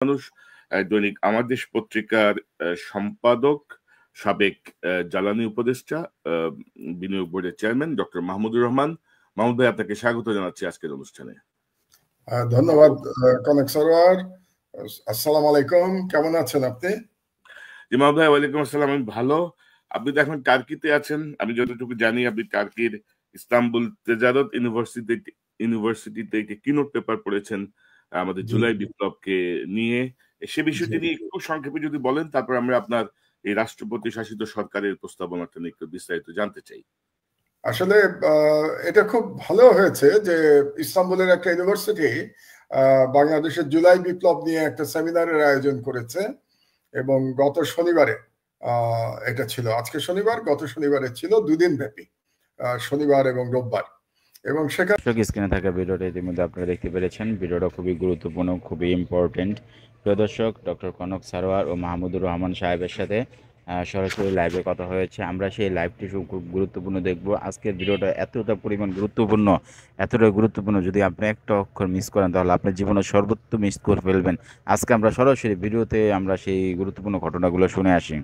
মানুষ দৈনিক আমার দেশ পত্রিকার সম্পাদক, সাবেক জ্বালানি উপদেষ্টা, বিনিয়োগ বোর্ডের চেয়ারম্যান ডক্টর মাহমুদুর রহমান। মাহমুদ ভাই, আপনাকে স্বাগত জানাচ্ছি আজকের অনুষ্ঠানে। ধন্যবাদ কনক সরোয়ার। আসসালামু আলাইকুম, কেমন আছেন আপনি? জি মাহমুদ ভাই, ওয়ালাইকুম আসসালাম। আমি ভালো। আপনি তো এখন টার্কিতে আছেন, আমি যতটুকু জানি আপনি টার্কির ইস্তাম্বুল তেজারত ইউনিভার্সিটিতে একটি কিনোট পেপার পড়েছেন আমাদের জুলাই বিপ্লবকে নিয়ে। সে বিষয়টি নিয়ে একটু সংক্ষেপে যদি বলেন, তারপর আমরা আপনার এই রাষ্ট্রপতি শাসিত সরকারের প্রস্তাবনাটা নিয়ে একটু বিস্তারিত জানতে চাই। আসলে এটা খুব ভালো হয়েছে যে ইস্তাম্বুলের একটা ইউনিভার্সিটি বাংলাদেশের জুলাই বিপ্লব নিয়ে একটা সেমিনারের আয়োজন করেছে এবং গত শনিবারে এটা ছিল, আজকে শনিবার, গত শনিবারে ছিল 2 দিন ব্যাপী, শনিবার এবং রোববার। এবং সেখানে স্ক্রিনে থাকা ভিডিওটা ইতিমধ্যে আপনারা দেখতে পেরেছেন। ভিডিওটা খুবই গুরুত্বপূর্ণ, খুবই ইম্পর্টেন্ট। প্রিয় দর্শক, ডক্টর কনক সারোয়ার ও মাহমুদুর রহমান সাহেবের সাথে সরাসরি লাইভে কথা হয়েছে। আমরা সেই লাইভটি খুব গুরুত্বপূর্ণ দেখব। আজকের ভিডিওটা এতটা পরিমাণ গুরুত্বপূর্ণ, যদি আপনি একটা অক্ষর মিস করেন তাহলে আপনার জীবনের সর্বোচ্চ মিস করে ফেলবেন। আজকে আমরা সরাসরি ভিডিওতে আমরা সেই গুরুত্বপূর্ণ ঘটনাগুলো শুনে আসি।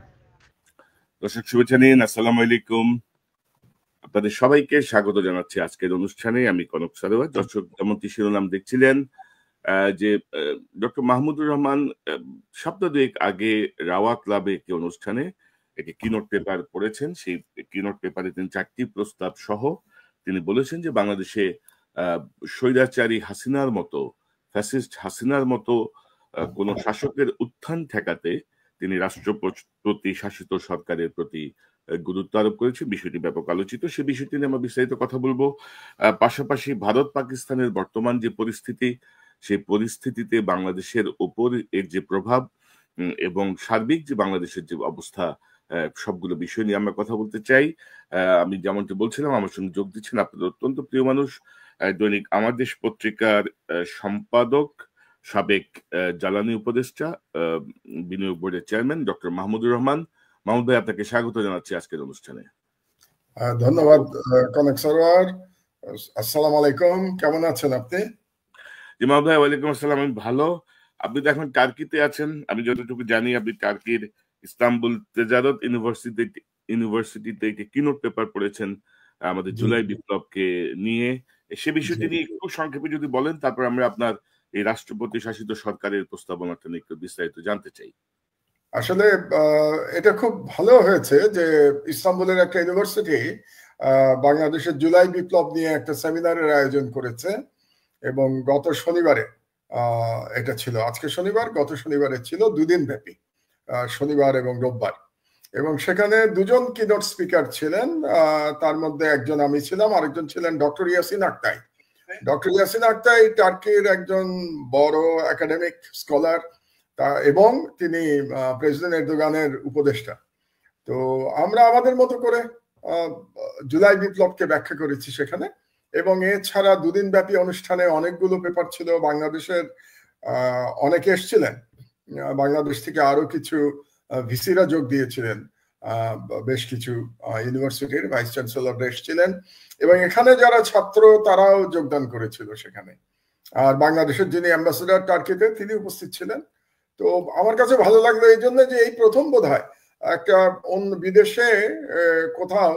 দর্শক শুভেচ্ছা নিন, আসসালামু আলাইকুম। আপনাদের সবাইকে স্বাগত জানাচ্ছি আজকের অনুষ্ঠানে। আমি কনক সারোয়ার। দর্শক, যেমনটি শিরোনাম দেখছিলেন যে ডক্টর মাহমুদুর রহমান সপ্তাহ দুয়েক আগে রাওয়া ক্লাবে একটি অনুষ্ঠানে একটি কিনোট পেপার পড়েছেন। সেই কিনোট পেপারে তিনি 4টি প্রস্তাব সহ তিনি বলেছেন যে বাংলাদেশে স্বৈরাচারী হাসিনার মতো, ফ্যাসিস্ট হাসিনার মতো কোন শাসকের উত্থান ঠেকাতে তিনি রাষ্ট্রপতি শাসিত সরকারের প্রতি গুরুত্ব আরোপ করেছে। বিষয়টি ব্যাপক আলোচিত। সে বিষয়টি নিয়ে আমরা বিস্তারিত কথা বলবো। পাশাপাশি ভারত পাকিস্তানের বর্তমান যে পরিস্থিতি, সেই পরিস্থিতিতে বাংলাদেশের উপর এর যে প্রভাব এবং সার্বিক যে বাংলাদেশের যে অবস্থা, সবগুলো বিষয় নিয়ে আমরা কথা বলতে চাই। আমি যেমনটি বলছিলাম, আমার সঙ্গে যোগ দিচ্ছেন আপনাদের অত্যন্ত প্রিয় মানুষ, দৈনিক আমার দেশ পত্রিকার সম্পাদক, সাবেক জ্বালানি উপদেষ্টা, বিনিয়োগ বোর্ডের চেয়ারম্যান ডক্টর মাহমুদুর রহমান। মাহমুদ ভাই, আপনাকে স্বাগত জানাচ্ছি আজকের অনুষ্ঠানে। ধন্যবাদ কনক সরোয়ার। আসসালামু আলাইকুম, কেমন আছেন আপনি? জি মাহমুদ ভাই, ওয়ালাইকুম আসসালাম। আমি ভালো। আপনি তো এখন টার্কিতে আছেন, আমি যতটুকু জানি আপনি টার্কির ইস্তাম্বুল তেজারত ইউনিভার্সিটিতে একটি কিনোট পেপার পড়েছেন আমাদের জুলাই বিপ্লবকে নিয়ে। সে বিষয়টি নিয়ে একটু সংক্ষেপে যদি বলেন, তারপর আমরা আপনার এই রাষ্ট্রপতি শাসিত সরকারের প্রস্তাবনাটা নিয়ে একটু বিস্তারিত জানতে চাই। আসলে এটা খুব ভালো হয়েছে যে ইস্তাম্বুলের একটা ইউনিভার্সিটি বাংলাদেশের জুলাই বিপ্লব নিয়ে একটা সেমিনারের আয়োজন করেছে এবং গত শনিবারে এটা ছিল, আজকে শনিবার, গত শনিবারে ছিল 2 দিন ব্যাপী, শনিবার এবং রোববার। এবং সেখানে 2জন কিনোট স্পিকার ছিলেন, তার মধ্যে একজন আমি ছিলাম, আরেকজন ছিলেন ডক্টর ইয়াসিন আক্তাই। ডক্টর ইয়াসিন আক্তাই টার্কির একজন বড় একাডেমিক স্কলার এবং তিনি প্রেসিডেন্ট এরদোগানের উপদেষ্টা। তো আমরা আমাদের মতো করে জুলাই বিপ্লবকে ব্যাখ্যা করেছি সেখানে। এবং এছাড়া 2 দিন ব্যাপী অনুষ্ঠানে অনেকগুলো পেপার ছিল। বাংলাদেশের অনেকে এসেছিলেন, বাংলাদেশ থেকে আরো কিছু ভিসিরা যোগ দিয়েছিলেন, বেশ কিছু ইউনিভার্সিটির ভাইস চ্যান্সেলর এসেছিলেন এবং এখানে যারা ছাত্র তারাও যোগদান করেছিল সেখানে। আর বাংলাদেশের যিনি অ্যাম্বাসেডর টার্কিতে তিনি উপস্থিত ছিলেন। তো আমার কাছে ভালো লাগলো এই জন্য যে এই প্রথম বোধহয় একটা অন্য বিদেশে কোথাও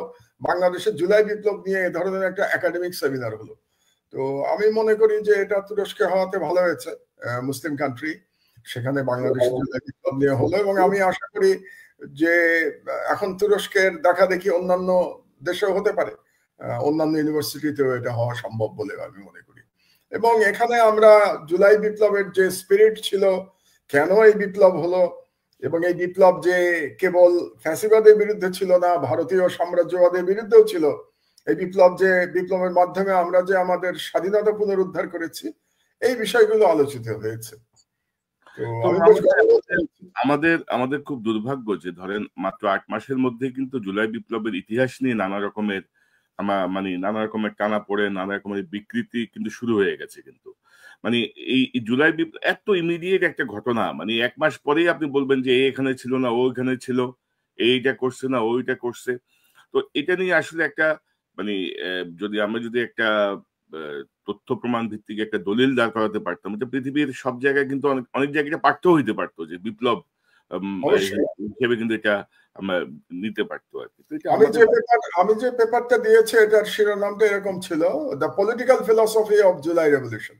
বাংলাদেশের জুলাই বিপ্লব নিয়ে এ ধরনের একটা একাডেমিক সেমিনার হলো। তো আমি মনে করি যে এটা তুরস্কে হওয়াতে ভালো হয়েছে, মুসলিম কান্ট্রি, সেখানে বাংলাদেশের জুলাই বিপ্লব নিয়ে হলো। এবং আমি আশা করি যে এখন তুরস্কের দেখা দেখি অন্যান্য দেশেও হতে পারে, অন্যান্য ইউনিভার্সিটিতেও এটা হওয়া সম্ভব বলে আমি মনে করি। এবং এখানে আমরা জুলাই বিপ্লবের যে স্পিরিট ছিল, কেন এই বিপ্লব হলো, এবং এই বিপ্লব যে কেবল ফ্যাসিবাদের বিরুদ্ধে ছিল না, ভারতীয় সাম্রাজ্যবাদের বিরুদ্ধেও ছিল, এই বিপ্লব যে বিপ্লবের মাধ্যমে আমরা যে আমাদের স্বাধীনতা পুনরুদ্ধার করেছি, এই বিষয়গুলো আলোচিত হয়েছে। আমাদের আমাদের খুব দুর্ভাগ্য যে ধরেন মাত্র 8 মাসের মধ্যে কিন্তু জুলাই বিপ্লবের ইতিহাস নিয়ে নানা রকমের নানা রকমের টানাপোড়ে, নানা রকমের বিকৃতি কিন্তু শুরু হয়ে গেছে। কিন্তু এই জুলাই বিপ্লব এত ইমিডিয়েট একটা ঘটনা, 1 মাস পরেই আপনি বলবেন যে এখানে ছিল না, ও এখানে ছিল, এইটা করছে না, ওইটা করছে। তো এটা নিয়ে আসলে একটা যদি আমরা একটা তথ্য প্রমাণ ভিত্তিক একটা দলিল দাঁড় করাতে পারতাম, এটা পৃথিবীর সব জায়গায় কিন্তু অনেক জায়গায় পারতেও হইতে পারতো, যে বিপ্লব হিসেবে কিন্তু এটা আমরা নিতে পারতো আর কি। আমি যে পেপারটা দিয়েছি এটার শিরোনামটা এরকম ছিল, the political philosophy of July revolution.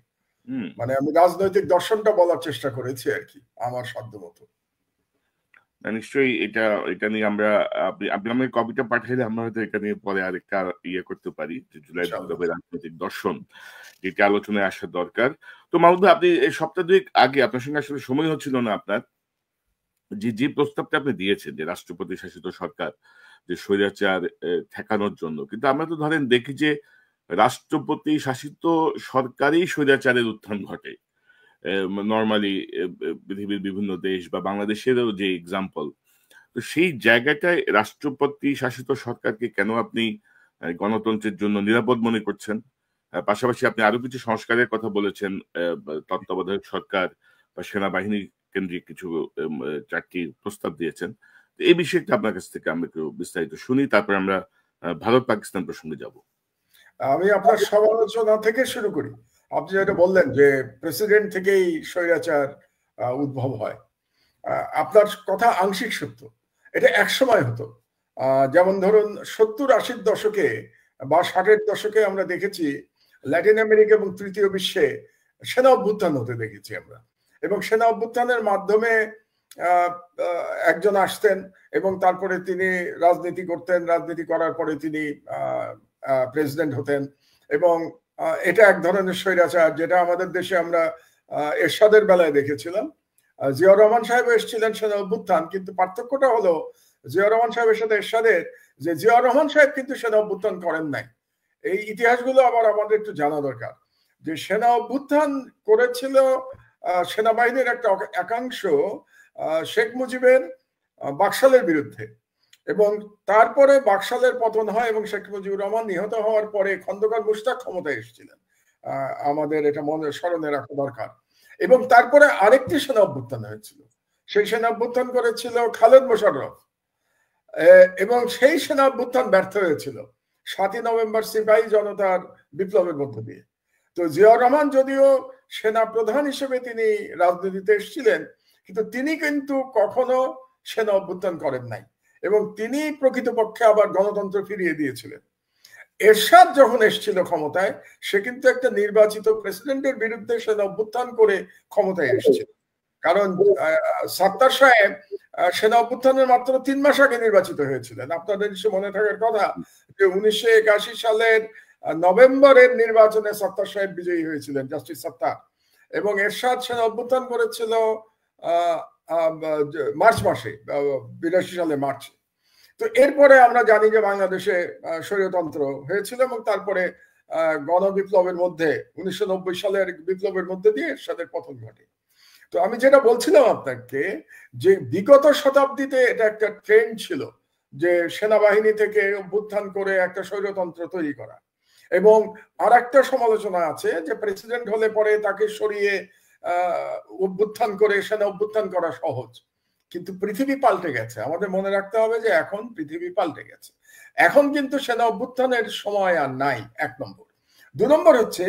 মানে আমি রাজনৈতিক দর্শনটা বলার চেষ্টা করেছি আর কি আমার সাধ্য মতো। নিশ্চয়ই এটা নিয়ে আমরা আপনি আমাকে কপিটা পাঠাইলে আমরা হয়তো এটা নিয়ে পরে আরেকটা করতে পারি, যে জুলাই বিপ্লবের রাজনৈতিক দর্শন, যেটা আলোচনায় আসা দরকার। তো মাহমুদ ভাই, আপনি এই সপ্তাহ দুয়েক আগে আপনার সঙ্গে আসলে সময় হচ্ছিল না আপনার, যে প্রস্তাবটা আপনি দিয়েছেন যে রাষ্ট্রপতি শাসিত সরকার, যে স্বৈরাচার ঠেকানোর জন্য, কিন্তু আমরা তো ধরেন দেখি যে রাষ্ট্রপতি শাসিত সরকারই স্বৈরাচারের উত্থান ঘটে নর্মালি পৃথিবীর বিভিন্ন দেশ বা বাংলাদেশেরও যে এক্সাম্পল। তো সেই জায়গাটায় রাষ্ট্রপতি শাসিত সরকারকে কেন আপনি গণতন্ত্রের জন্য নিরাপদ মনে করছেন? পাশাপাশি আপনি আরো কিছু সংস্কারের কথা বলেছেন, তত্ত্বাবধায়ক সরকার বা সেনাবাহিনী কেন্দ্রিক কিছু 4টি প্রস্তাব দিয়েছেন। এই বিষয়টা আপনার কাছ থেকে আমরা একটু বিস্তারিত শুনি, তারপর আমরা ভারত পাকিস্তান প্রসঙ্গে যাব। আমি আপনার সমালোচনা থেকে শুরু করি। আপনি যেটা বললেন যে প্রেসিডেন্ট থেকেই স্বৈরাচার উদ্ভব হয়, আপনার কথা আংশিক সত্য। এটা একসময় হতো, যেমন ধরুন 70-80 দশকে বা 60-এর দশকে আমরা দেখেছি ল্যাটিন আমেরিকা এবং তৃতীয় বিশ্বে সেনা অভ্যুত্থান হতে দেখেছি আমরা, এবং সেনা অভ্যুত্থানের মাধ্যমে একজন আসতেন এবং তারপরে তিনি রাজনীতি করতেন, রাজনীতি করার পরে তিনি প্রেসিডেন্ট হতেন, এবং এটা এক ধরনের স্বৈরাচার, যেটা আমাদের দেশে আমরা এরশাদের বেলায় দেখেছিলাম। জিয়াউর রহমান সাহেব এসেছিলেন সেনা অভ্যুত্থান, কিন্তু পার্থক্যটা হলো জিয়াউর রহমান সাহেবের সাথে এরশাদের, যে জিয়াউর রহমান সাহেব কিন্তু সেনা অভ্যুত্থান করেন নাই। এই ইতিহাসগুলো আবার আমাদের একটু জানা দরকার, যে সেনা অভ্যুত্থান করেছিল সেনাবাহিনীর একটা একাংশ শেখ মুজিবের বাকশালের বিরুদ্ধে, এবং তারপরে বাকশালের পতন হয় এবং শেখ মুজিবুর রহমান নিহত হওয়ার পরে খন্দকার মুশতাক ক্ষমতায় এসেছিলেন, আমাদের এটা মনে স্মরণে রাখা দরকার। এবং তারপরে আরেকটি সেনা অভ্যুত্থান হয়েছিল, সেই সেনা অভ্যুত্থান করেছিল খালেদ মোশাররফ, এবং সেই সেনা অভ্যুত্থান ব্যর্থ হয়েছিল 7ই নভেম্বর সিপাহী জনতার বিপ্লবের মধ্য দিয়ে। তো জিয়াউর রহমান যদিও সেনা প্রধান হিসেবে তিনি রাজনীতিতে এসেছিলেন, কিন্তু তিনি কিন্তু কখনো সেনা অভ্যুত্থান করেন নাই, এবং তিনি প্রকৃতপক্ষে আবার গণতন্ত্র ফিরিয়ে দিয়েছিলেন। এরশাদ যখন এসেছিল ক্ষমতায়, সে কিন্তু একটা নির্বাচিত প্রেসিডেন্টের বিরুদ্ধে সেনা অভ্যুত্থান করে ক্ষমতায় এসেছিল, কারণ সাত্তার সাহেব সেনা অভ্যুত্থানের মাত্র 3 মাস আগে নির্বাচিত হয়েছিলেন। আপনাদের নিশ্চয় মনে থাকার কথা যে 1981 সালের নভেম্বরের নির্বাচনে সাত্তার সাহেব বিজয়ী হয়েছিলেন, জাস্টিস সাত্তার, এবং এরশাদ সেনা অভ্যুত্থান করেছিল মার্চ মাসে, 82 সালে মার্চে। তো এরপরে আমরা জানি যে বাংলাদেশে স্বৈরতন্ত্র হয়েছিল, এবং তারপরে গণবিপ্লবের মধ্যে 1990 সালের বিপ্লবের মধ্যে দিয়ে এরশাদের পতন ঘটে। তো আমি যেটা বলছিলাম আপনাকে, যে বিগত শতাব্দীতে এটা একটা ট্রেন্ড ছিল যে সেনাবাহিনী থেকে অভ্যুত্থান করে একটা স্বৈরতন্ত্র তৈরি করা, এবং আর একটা সমালোচনা আছে যে প্রেসিডেন্ট হলে পরে তাকে সরিয়ে অভ্যুত্থান করে সেনা অভ্যুত্থান করা সহজ। কিন্তু পৃথিবী পাল্টে গেছে, আমাদের মনে রাখতে হবে যে এখন পৃথিবী পাল্টে গেছে। এখন কিন্তু সেনা অভ্যুত্থানের সময় আর নাই, 1 নম্বর। 2 নম্বর হচ্ছে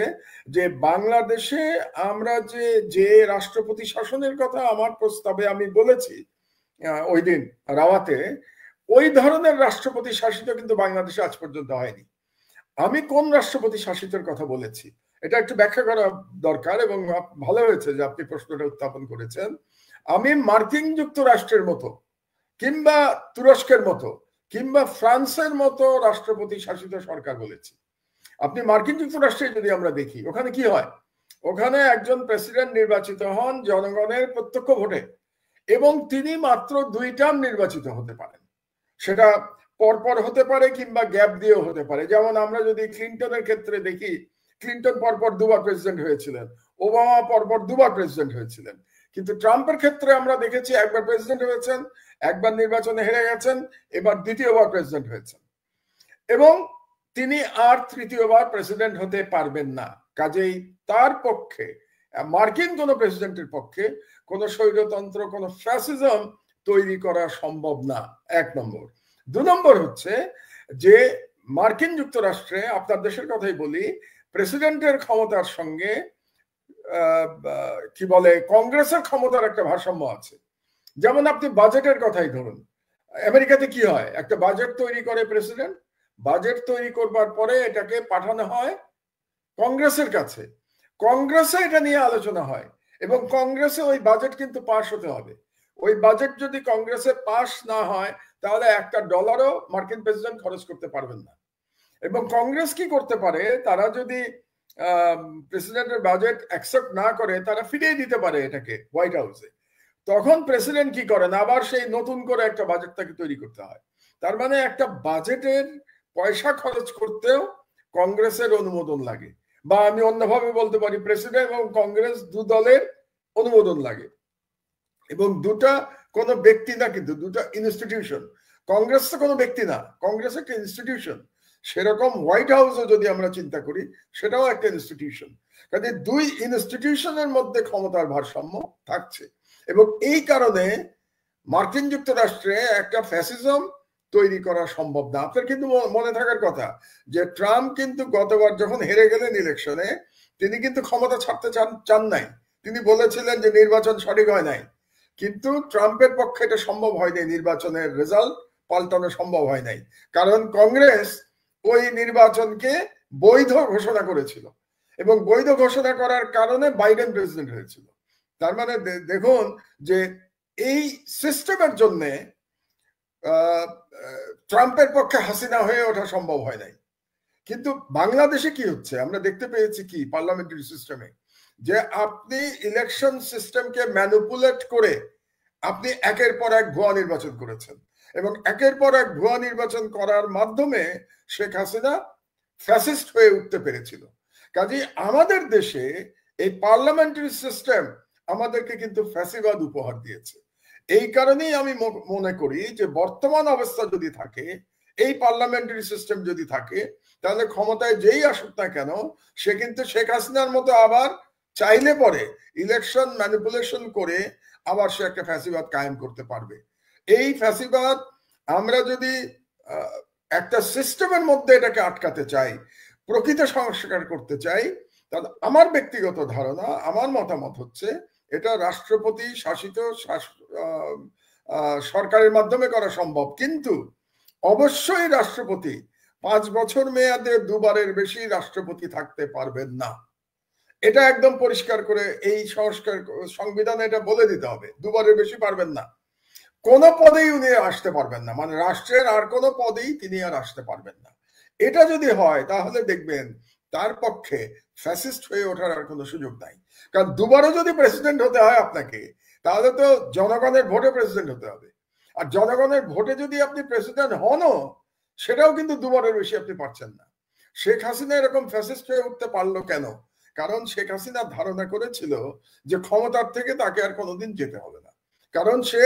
যে বাংলাদেশে আমরা যে রাষ্ট্রপতি শাসনের কথা আমার প্রস্তাবে আমি বলেছি ওই দিন রাওয়াতে, ওই ধরনের রাষ্ট্রপতি শাসিত কিন্তু বাংলাদেশে আজ পর্যন্ত হয়নি। আমি কোন রাষ্ট্রপতি শাসিতের কথা বলেছি এটা একটু ব্যাখ্যা করা দরকার, এবং ভালো হয়েছে যে আপনি প্রশ্নটা উত্থাপন করেছেন। আমি মার্কিন যুক্তরাষ্ট্রের মতো, কিংবা তুরস্কের মতো, কিংবা ফ্রান্সের মতো রাষ্ট্রপতি শাসিত সরকার বলেছি। আপনি মার্কিন যুক্তরাষ্ট্রে যদি আমরা দেখি, ওখানে কি হয়? ওখানে একজন প্রেসিডেন্ট নির্বাচিত হন জনগণের প্রত্যক্ষ ভোটে, এবং তিনি মাত্র 2 টার্ম নির্বাচিত হতে পারেন। সেটা পরপর হতে পারে কিংবা গ্যাপ দিয়েও হতে পারে। যেমন আমরা যদি ক্লিন্টনের ক্ষেত্রে দেখি, ক্লিন্টন পরপর 2 বার প্রেসিডেন্ট হয়েছিলেন, ওবামা পরপর 2 বার প্রেসিডেন্ট হয়েছিলেন। কিন্তু ট্রাম্পের ক্ষেত্রে আমরা দেখেছি 1 বার প্রেসিডেন্ট হয়েছেন, 1 বার নির্বাচনে হেরে গেছেন, এবার 2য় বার প্রেসিডেন্ট হয়েছেন, এবং তিনি আর 3য় বার প্রেসিডেন্ট হতে পারবেন না। কাজেই তার পক্ষে, মার্কিন কোন প্রেসিডেন্টের পক্ষে কোন স্বৈরতন্ত্র, কোন ফ্যাসিজম তৈরি করা সম্ভব না, 1 নম্বর। 2 নম্বর হচ্ছে যে মার্কিন যুক্তরাষ্ট্রে, আপনার দেশের কথাই বলি, প্রেসিডেন্টের ক্ষমতার সঙ্গে কি বলে কংগ্রেসের ক্ষমতার একটা ভারসাম্য আছে। যেমন আপনি বাজেটের কথাই ধরুন, আমেরিকাতে কি হয়, একটা বাজেট তৈরি করে প্রেসিডেন্ট, বাজেট তৈরি করবার পরে এটাকে পাঠানো হয় কংগ্রেসের কাছে, কংগ্রেসে এটা নিয়ে আলোচনা হয় এবং কংগ্রেসে ওই বাজেট কিন্তু পাস হতে হবে। ওই বাজেট যদি কংগ্রেসে পাস না হয় তাহলে $1 মার্কিন প্রেসিডেন্ট খরচ করতে পারবেন না। এবং কংগ্রেস কি করতে পারে, তারা যদি প্রেসিডেন্টের বাজেট অ্যাকসেপ্ট না করে তারা ফিরিয়ে দিতে পারে এটাকে হোয়াইট হাউসে। তখন প্রেসিডেন্ট কি করেন, আবার সেই নতুন করে একটা বাজেট তাকে তৈরি করতে হয়। তার মানে একটা বাজেটের পয়সা খরচ করতেও কংগ্রেসের অনুমোদন লাগে, বা আমি অন্যভাবে বলতে পারি প্রেসিডেন্ট এবং কংগ্রেস দু দলের অনুমোদন লাগে। এবং দুটা কোনো ব্যক্তি না, কিন্তু দুটা ইনস্টিটিউশন। কংগ্রেস তো কোনো ব্যক্তি না, কংগ্রেস একটা ইনস্টিটিউশন। সেরকম হোয়াইট হাউসও যদি আমরা চিন্তা করি সেটাও একটা ইনস্টিটিউশন। কাজে দুই ইনস্টিটিউশনের মধ্যে ক্ষমতার ভারসাম্য থাকছে এবং এই কারণে মার্কিন যুক্তরাষ্ট্রে একটা ফ্যাসিজম তৈরি করা সম্ভব না। আপনার কিন্তু মনে থাকার কথা যে ট্রাম্প কিন্তু গতবার যখন হেরে গেলেন ইলেকশনে, তিনি কিন্তু ক্ষমতা ছাড়তে চান নাই। তিনি বলেছিলেন যে নির্বাচন সঠিক হয় নাই, কিন্তু ট্রাম্পের পক্ষে এটা সম্ভব হয়নি, নির্বাচনের রেজাল্ট পাল্টানো সম্ভব হয় নাই, কারণ কংগ্রেস ওই নির্বাচনকে বৈধ ঘোষণা করেছিল এবং বৈধ ঘোষণা করার কারণে বাইডেন প্রেসিডেন্ট হয়েছিল। তার মানে দেখুন যে এই সিস্টেমের জন্য ট্রাম্পের পক্ষে হাসিনা হয়ে ওঠা সম্ভব হয় নাই। কিন্তু বাংলাদেশে কি হচ্ছে আমরা দেখতে পেয়েছি কি পার্লামেন্টারি সিস্টেমে, যে আপনি ইলেকশন সিস্টেমকে ম্যানিপুলেট করে আপনি একের পর এক ভুয়া নির্বাচন করেছেন এবং একের পর এক ভুয়া নির্বাচন করার মাধ্যমে শেখ হাসিনা ফ্যাসিস্ট হয়ে উঠতে পেরেছিল। কাজে আমাদের দেশে এই পার্লামেন্টারি সিস্টেম আমাদেরকে কিন্তু ফ্যাসিবাদ উপহার দিয়েছে। এই কারণেই আমি মনে করি যে বর্তমান অবস্থা যদি থাকে, এই পার্লামেন্টারি সিস্টেম যদি থাকে, তাহলে ক্ষমতায় যেই আসুক না কেন সে কিন্তু শেখ হাসিনার মতো আবার চাইলে পরে ইলেকশন ম্যানিপুলেশন করে আবার সে একটা ফ্যাসিবাদ কায়েম করতে পারবে। এই ফ্যাসিবাদ আমরা যদি একটা সিস্টেমের মধ্যে এটাকে আটকাতে চাই, প্রকৃত সংস্কার করতে চাই, তাহলে আমার ব্যক্তিগত ধারণা, আমার মতামত হচ্ছে এটা রাষ্ট্রপতি শাসিত সরকারের মাধ্যমে করা সম্ভব। কিন্তু অবশ্যই রাষ্ট্রপতি 5 বছর মেয়াদে দুবারের বেশি রাষ্ট্রপতি থাকতে পারবেন না। এটা একদম পরিষ্কার করে এই সংবিধানে এটা বলে দিতে হবে, দুবারের বেশি পারবেন না। কোন পদেই উনি আসতে পারবেন না, মানে রাষ্ট্রের আর কোন পদেই তিনি আর আসতে পারবেন না। এটা যদি হয় তাহলে দেখবেন তার পক্ষে ফ্যাসিস্ট হয়ে ওঠার আর কোনো সুযোগ নাই। কারণ দুবারও যদি প্রেসিডেন্ট হতে হয় আপনাকে, তাহলে তো জনগণের ভোটে প্রেসিডেন্ট হতে হবে। আর জনগণের ভোটে যদি আপনি প্রেসিডেন্ট হনও, সেটাও কিন্তু দুবারের বেশি আপনি পারছেন না। শেখ হাসিনা এরকম ফ্যাসিস্ট হয়ে উঠতে পারলো কেন? কারণ শেখ হাসিনা ধারণা করেছিল যে ক্ষমতার থেকে তাকে আর কোনোদিন যেতে হবে না, কারণ সে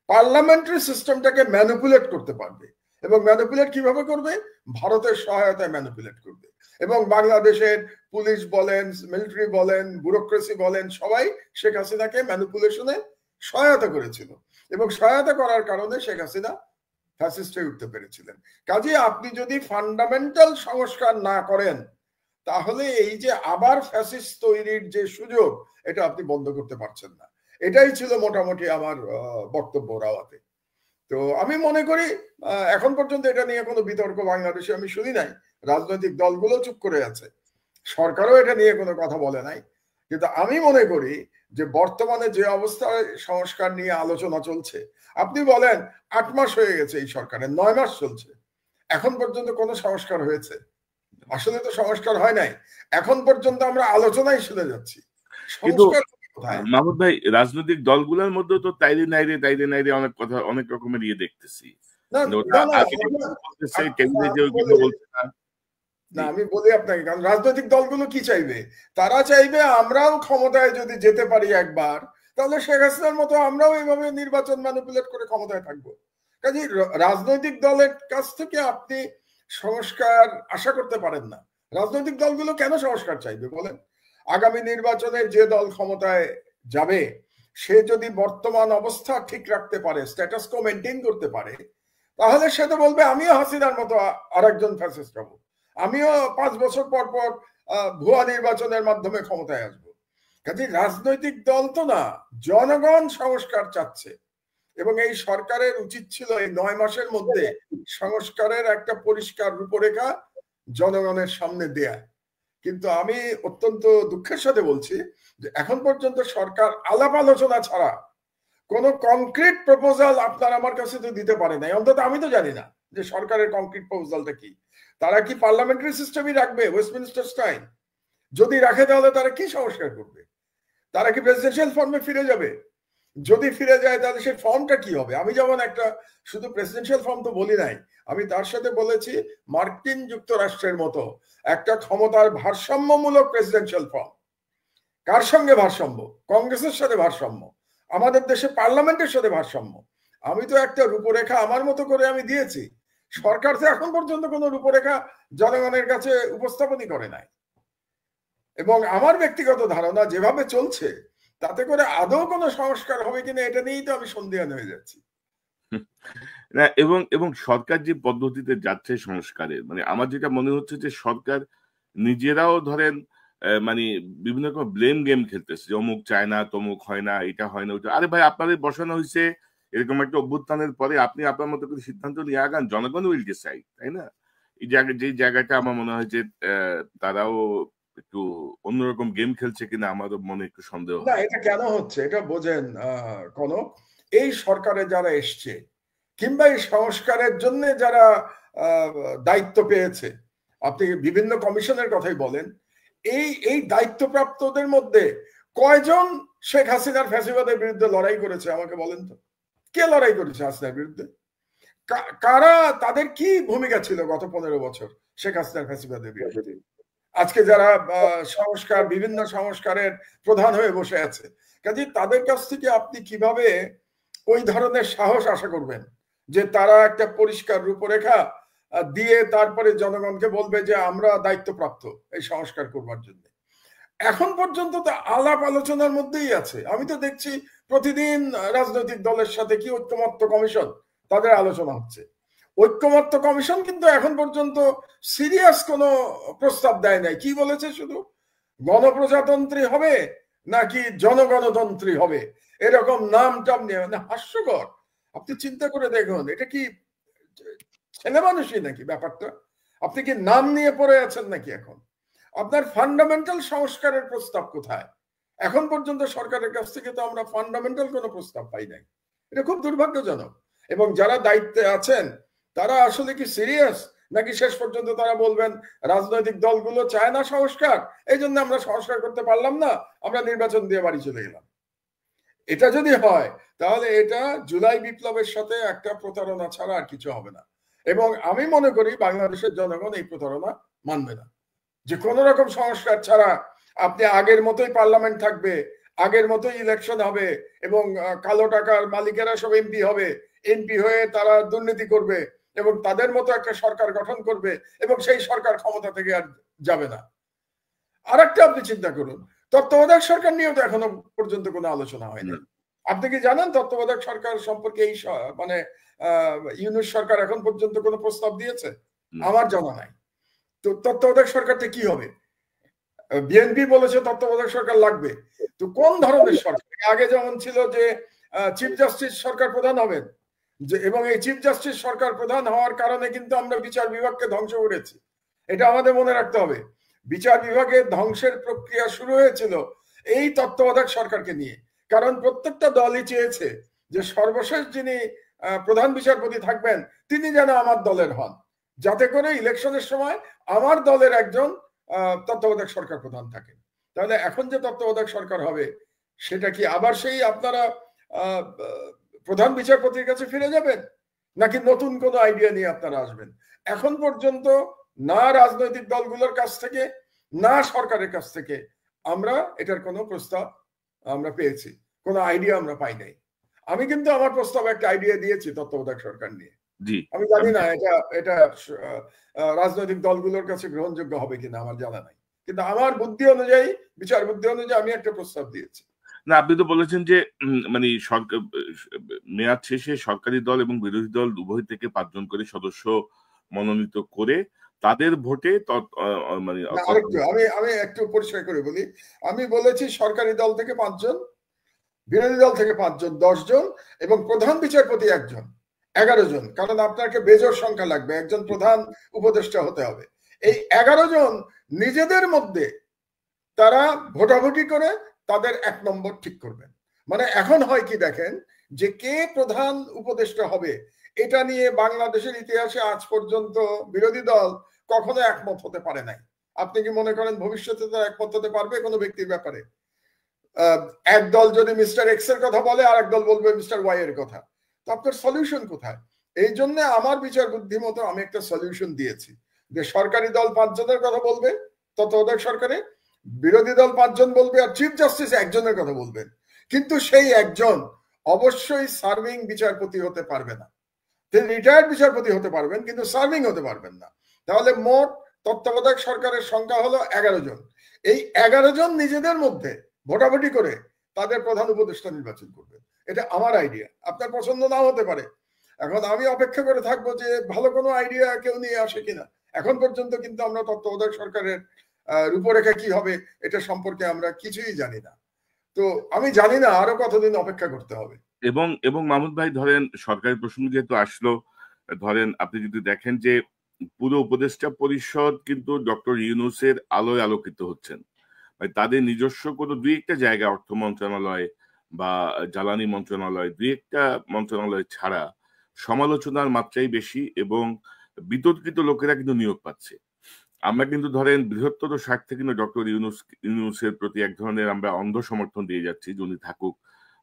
পার্লামেন্টারি সিস্টেমটাকে ম্যানিপুলেট করতে পারবে। এবং ম্যানিপুলেট কিভাবে করবে? ভারতের সহায়তায় ম্যানিপুলেট করবে। এবং বাংলাদেশের পুলিশ বলেন, মিলিটারি বলেন, ব্যুরোক্রেসি বলেন, সবাই শেখ হাসিনাকে ম্যানিপুলেশনে সহায়তা করেছিল এবং সহায়তা করার কারণে শেখ হাসিনা ফ্যাসিস্ট হয়ে উঠতে পেরেছিলেন। কাজে আপনি যদি ফান্ডামেন্টাল সংস্কার না করেন, তাহলে এই যে আবার ফ্যাসিস্ট তৈরির যে সুযোগ, এটা আপনি বন্ধ করতে পারছেন না। এটাই ছিল মোটামুটি আমার বক্তব্য রাওয়াতে। তো আমি মনে করি এখন পর্যন্ত এটা নিয়ে কোনো বিতর্ক বাংলাদেশে আমি শুনি নাই। রাজনৈতিক দলগুলো চুপ করে আছে, সরকারও এটা নিয়ে কোনো কথা বলে নাই। কিন্তু আমি মনে করি যে বর্তমানে যে অবস্থায় সংস্কার নিয়ে আলোচনা চলছে, আপনি বলেন 8 মাস হয়ে গেছে এই সরকারের, 9 মাস চলছে, এখন পর্যন্ত কোনো সংস্কার হয়েছে? আসলে তো সংস্কার হয় নাই, এখন পর্যন্ত আমরা আলোচনায় শুনে যাচ্ছি। সংস্কার মাহমুদ ভাই, রাজনৈতিক দলগুলোর মধ্যে তো তাইরে নাইরে অনেক কথা, অনেক রকমের দেখতেছি। না, আমি বলি আপনাকে, কারণ রাজনৈতিক দলগুলো কি চাইবে? তারা চাইবে আমরাও ক্ষমতায় যদি যেতে পারি একবার, তাহলে শেখ হাসিনার মতো আমরাও এইভাবে নির্বাচন ম্যানিপুলেট করে ক্ষমতায় থাকবো। কাজে রাজনৈতিক দলের কাছ থেকে আপনি সংস্কার আশা করতে পারেন না। রাজনৈতিক দলগুলো কেন সংস্কার চাইবে বলেন? আগামী নির্বাচনে যে দল ক্ষমতায় যাবে, সে যদি বর্তমান অবস্থা ঠিক রাখতে পারে, স্ট্যাটাস কো মেনটেন করতে পারে, তাহলে সে তো বলবে আমিও হাসিনার মতো আরেকজন ফ্যাসিস্ট হব, আমিও 5 বছর পর পর ভুয়া নির্বাচনের মাধ্যমে ক্ষমতায় আসবো। কাজে রাজনৈতিক দল তো না, জনগণ সংস্কার চাচ্ছে এবং এই সরকারের উচিত ছিল এই 9 মাসের মধ্যে সংস্কারের একটা পরিষ্কার রূপরেখা জনগণের সামনে দেয়া। কিন্তু আমি অত্যন্ত দুঃখের সাথে বলছি যে এখন পর্যন্ত সরকার আলাপ আলোচনা ছাড়া কোনো কংক্রিট প্রপোজাল আপনার আমার কাছে তো দিতে পারে নাই। অন্তত আমি তো জানি না যে সরকারের কংক্রিট প্রপোজালটা কি। তারা কি পার্লামেন্টারি সিস্টেমই রাখবে, ওয়েস্টমিনিস্টার স্টাইল? যদি রাখে তাহলে তারা কি সংস্কার করবে? তারা কি প্রেসিডেন্সিয়াল ফর্মে ফিরে যাবে? যদি ফিরে যায় তাহলে সেই ফর্মটা কি হবে? আমি যেমন একটা শুধু প্রেসিডেন্সিয়াল ফর্ম তো বলি নাই, আমি তার সাথে বলেছি মার্কিন যুক্তরাষ্ট্রের মতো একটা ক্ষমতার ভারসাম্যমূলক প্রেসিডেন্সিয়াল ফর্ম। কার সঙ্গে ভারসাম্য? কংগ্রেসের সাথে ভারসাম্য, আমাদের দেশে পার্লামেন্টের সাথে ভারসাম্য। আমি তো একটা রূপরেখা আমার মতো করে আমি দিয়েছি, সরকার তো এখন পর্যন্ত কোনো রূপরেখা জনগণের কাছে উপস্থাপনই করে নাই। এবং আমার ব্যক্তিগত ধারণা যেভাবে চলছে তাতে করে আদৌ কোনো সংস্কার হবে কিনা এটা নিয়েই তো আমি সন্দিহান হয়ে যাচ্ছি। না, এবং এবং সরকার যে পদ্ধতিতে যাচ্ছে সংস্কারের, মানে আমার যেটা মনে হচ্ছে যে সরকার নিজেরাও ধরেন মানে বিভিন্ন রকম ব্লেম গেম খেলতেছে, যে অমুক চায় না, তমুক হয় না, এটা হয় না, ওইটা। আরে ভাই, আপনাদের বসানো হয়েছে এরকম একটা অভ্যুত্থানের পরে, আপনি আপনার মতো করে সিদ্ধান্ত নিয়ে আগান, জনগণ উইল ডিসাইড, তাই না? এই যে জায়গাটা আমার মনে হয় যে তারাও একটু অন্যরকম গেম খেলছে কিনা আমারও মনে একটু সন্দেহ না, হয়। এটা কেন হচ্ছে এটা বোঝেন কনক, এই সরকারে যারা এসছে কিংবা এই সংস্কারের জন্য যারা দায়িত্ব পেয়েছে, আপনি বিভিন্ন কমিশনের কথাই বলেন, এই দায়িত্বপ্রাপ্তদের মধ্যে কয়জন শেখ হাসিনার ফ্যাসিবাদের বিরুদ্ধে লড়াই করেছে আমাকে বলেন তো? কে লড়াই করেছে হাসিনার বিরুদ্ধে? কারা, তাদের কি ভূমিকা ছিল গত 15 বছর শেখ হাসিনার ফ্যাসিবাদের বিরুদ্ধে? আজকে যারা সংস্কার, বিভিন্ন সংস্কারের প্রধান হয়ে বসে আছে, কাজে তাদের কাছ থেকে আপনি কিভাবে ওই ধরনের সাহস আশা করবেন যে তারা একটা পরিষ্কার রূপরেখা দিয়ে তারপরে জনগণকে বলবে যে আমরা দায়িত্বপ্রাপ্ত এই সংস্কার করবার জন্য? এখন পর্যন্ত তো আলাপ আলোচনার মধ্যেই আছে। আমি তো দেখছি প্রতিদিন রাজনৈতিক দলের সাথে কি ঐক্যমত্য কমিশন, তাদের আলোচনা হচ্ছে। ঐক্যমত্য কমিশন কিন্তু এখন পর্যন্ত সিরিয়াস কোনো প্রস্তাব দেয় নাই। কি বলেছে? শুধু গণপ্রজাতন্ত্রী হবে নাকি জনগণতন্ত্রী হবে, এরকম নাম টাম নিয়ে, মানে হাস্যকর। আপনি চিন্তা করে দেখুন, এটা কি ছেলে মানুষই নাকি ব্যাপারটা? আপনি কি নাম নিয়ে পড়ে আছেন নাকি? এখন আপনার ফান্ডামেন্টাল সংস্কারের প্রস্তাব কোথায়? এখন পর্যন্ত সরকারের কাছ থেকে তো আমরা ফান্ডামেন্টাল কোনো প্রস্তাব পাই নাই। এটা খুব দুর্ভাগ্যজনক। এবং যারা দায়িত্বে আছেন তারা আসলে কি সিরিয়াস, নাকি শেষ পর্যন্ত তারা বলবেন রাজনৈতিক দলগুলো চায় না সংস্কার, এই জন্য আমরা সংস্কার করতে পারলাম না, আমরা নির্বাচন দিয়ে বাড়ি চলে গেলাম? এটা যদি হয় তাহলে এটা জুলাই বিপ্লবের সাথে একটা প্রতারণা ছাড়া আর কিছু হবে না। এবং আমি মনে করি বাংলাদেশের জনগণ এই প্রতারণা মানবে না, যে কোন রকম সংস্কার ছাড়া আপনি আগের মতোই পার্লামেন্ট থাকবে, আগের মতোই ইলেকশন হবে এবং কালো টাকার মালিকেরা সব এমপি হবে, এমপি হয়ে তারা দুর্নীতি করবে এবং তাদের মতো একটা সরকার গঠন করবে এবং সেই সরকার ক্ষমতা থেকে আর যাবে না। আর একটা আপনি চিন্তা করুন, তত্ত্বাবধায়ক সরকার নিয়েও তো এখনো পর্যন্ত কোনো আলোচনা হয়নি। আপনি কি জানেন তত্ত্বাবধায়ক সরকার সম্পর্কে এই মানে ইউনূস সরকার এখন পর্যন্ত কোনো প্রস্তাব দিয়েছে? আমার জানা নাই। তো তত্ত্বাবধায়ক সরকারটা কি হবে? বিএনপি বলেছে তত্ত্বাবধায়ক সরকার লাগবে, তো কোন ধরনের সরকার? আগে যেমন ছিল যে চিফ জাস্টিস সরকার প্রধান হবেন, যে এবং এই চিফ জাস্টিস সরকার প্রধান হওয়ার কারণে কিন্তু আমরা বিচার বিভাগকে ধ্বংস করেছি। এটা আমাদের মনে রাখতে হবে। বিচার বিভাগের ধ্বংসের প্রক্রিয়া শুরু হয়েছিল এই তত্ত্বাবধায়ক সরকারকে নিয়ে, কারণ প্রত্যেকটা দলই চেয়েছে যে সর্বশেষ যিনি প্রধান বিচারপতি থাকবেন তিনি যেন আমার দলের হন, যাতে করে ইলেকশনের সময় আমার দলের একজন তত্ত্বাবধায়ক সরকার প্রধান থাকেন। তাহলে এখন যে তত্ত্বাবধায়ক সরকার হবে সেটা কি আবার সেই আপনারা প্রধান বিচারপতির কাছে ফিরে যাবেন, নাকি নতুন কোনো আইডিয়া নিয়ে আপনারা আসবেন? এখন পর্যন্ত না রাজনৈতিক দলগুলোর কাছ থেকে না সরকারের কাছ থেকে আমরা এটার কোনো প্রস্তাব আমরা পেয়েছি, কোনো আইডিয়া আমরা পাই নাই। আমি কিন্তু আমার প্রস্তাবে একটা আইডিয়া দিয়েছি তত্ত্বাবধায়ক সরকার নিয়ে। আমি জানি না এটা রাজনৈতিক দলগুলোর কাছে গ্রহণযোগ্য হবে কিনা, আমার জানা নাই, কিন্তু আমার বুদ্ধি অনুযায়ী, বিচার বুদ্ধি অনুযায়ী আমি একটা প্রস্তাব দিয়েছি। না, আপনি তো বলেছেন যে মানে সরকার মেয়াদ শেষে সরকারি দল এবং বিরোধী দল উভয় থেকে 5 জন করে সদস্য মনোনীত করে তাদের ভোটে মানে আরেকটু আমি একটু পরিষ্কার করে বলি, আমি বলেছি সরকারি দল থেকে 5 জন, বিরোধী দল থেকে 5 জন, 10 জন, এবং প্রধান বিচারপতি 1 জন, 11 জন। কারণ আপনাকে বেজোড় সংখ্যা লাগবে, একজন প্রধান উপদেষ্টা হতে হবে। এই 11 জন নিজেদের মধ্যে তারা ভোটাভুটি করে তাদের 1 নম্বর ঠিক করবেন। মানে এখন হয় কি দেখেন, যে কে প্রধান উপদেষ্টা হবে এটা নিয়ে বাংলাদেশের ইতিহাসে আজ পর্যন্ত বিরোধী দল কখনো একমত হতে পারে নাই। আপনি কি মনে করেন ভবিষ্যতে তারা একমত হতে পারবে কোনো ব্যক্তির ব্যাপারে? এক দল যদি মিস্টার এক্স এর কথা বলে, আর এক দল বলবে মিস্টার ওয়াই এর কথা, তো আপনার সলিউশন কোথায়? এই জন্য আমার বিচার বুদ্ধি মতো আমি একটা সলিউশন দিয়েছি, যে সরকারি দল 5 জনের কথা বলবে তত্ত্বাবধায়ক সরকারে, বিরোধী দল 5 জন বলবে, আর চিফ জাস্টিস 1 জনের কথা বলবেন। কিন্তু সেই একজন অবশ্যই সার্ভিং বিচারপতি হতে পারবে না। তিনি রিটায়ার্ড বিচারপতি হতে পারবেন, কিন্তু সার্ভিং হতে পারবেন না। তাহলে মোট তত্ত্বাবধায়ক সরকারের সংখ্যা হলো 11 জন। এই 11 জন নিজেদের মধ্যে ভোটাভুটি করে তাদের প্রধান উপদেষ্টা নির্বাচন করবে। এটা আমার আইডিয়া, আপনার পছন্দ নাও হতে পারে। এখন আমি অপেক্ষা করে থাকবো যে ভালো কোনো আইডিয়া কেউ নিয়ে আসে কিনা। এখন পর্যন্ত কিন্তু আমরা তত্ত্বাবধায়ক সরকারের রূপরেখা কি হবে এটা সম্পর্কে আমরা কিছুই জানি না। তো আমি জানি না আরো কতদিন অপেক্ষা করতে হবে। এবং মাহমুদ ভাই, ধরেন সরকারি প্রসঙ্গ যেহেতু আসলো, ধরেন আপনি যদি দেখেন যে পুরো উপদেষ্টা পরিষদ কিন্তু ডক্টর ইউনূসের আলোয় আলোকিত হচ্ছেন। তাদের নিজস্ব কোনো 2-1টা জায়গা, অর্থ মন্ত্রণালয় বা জ্বালানি মন্ত্রণালয়, 2-1টা মন্ত্রণালয় ছাড়া সমালোচনার মাত্রাই বেশি এবং বিতর্কিত লোকেরা কিন্তু নিয়োগ পাচ্ছে। আমরা কিন্তু ধরেন বৃহত্তর স্বার্থে কিন্তু ডক্টর ইউনূসের প্রতি এক ধরনের আমরা অন্ধ সমর্থন দিয়ে যাচ্ছি, যিনি থাকুক,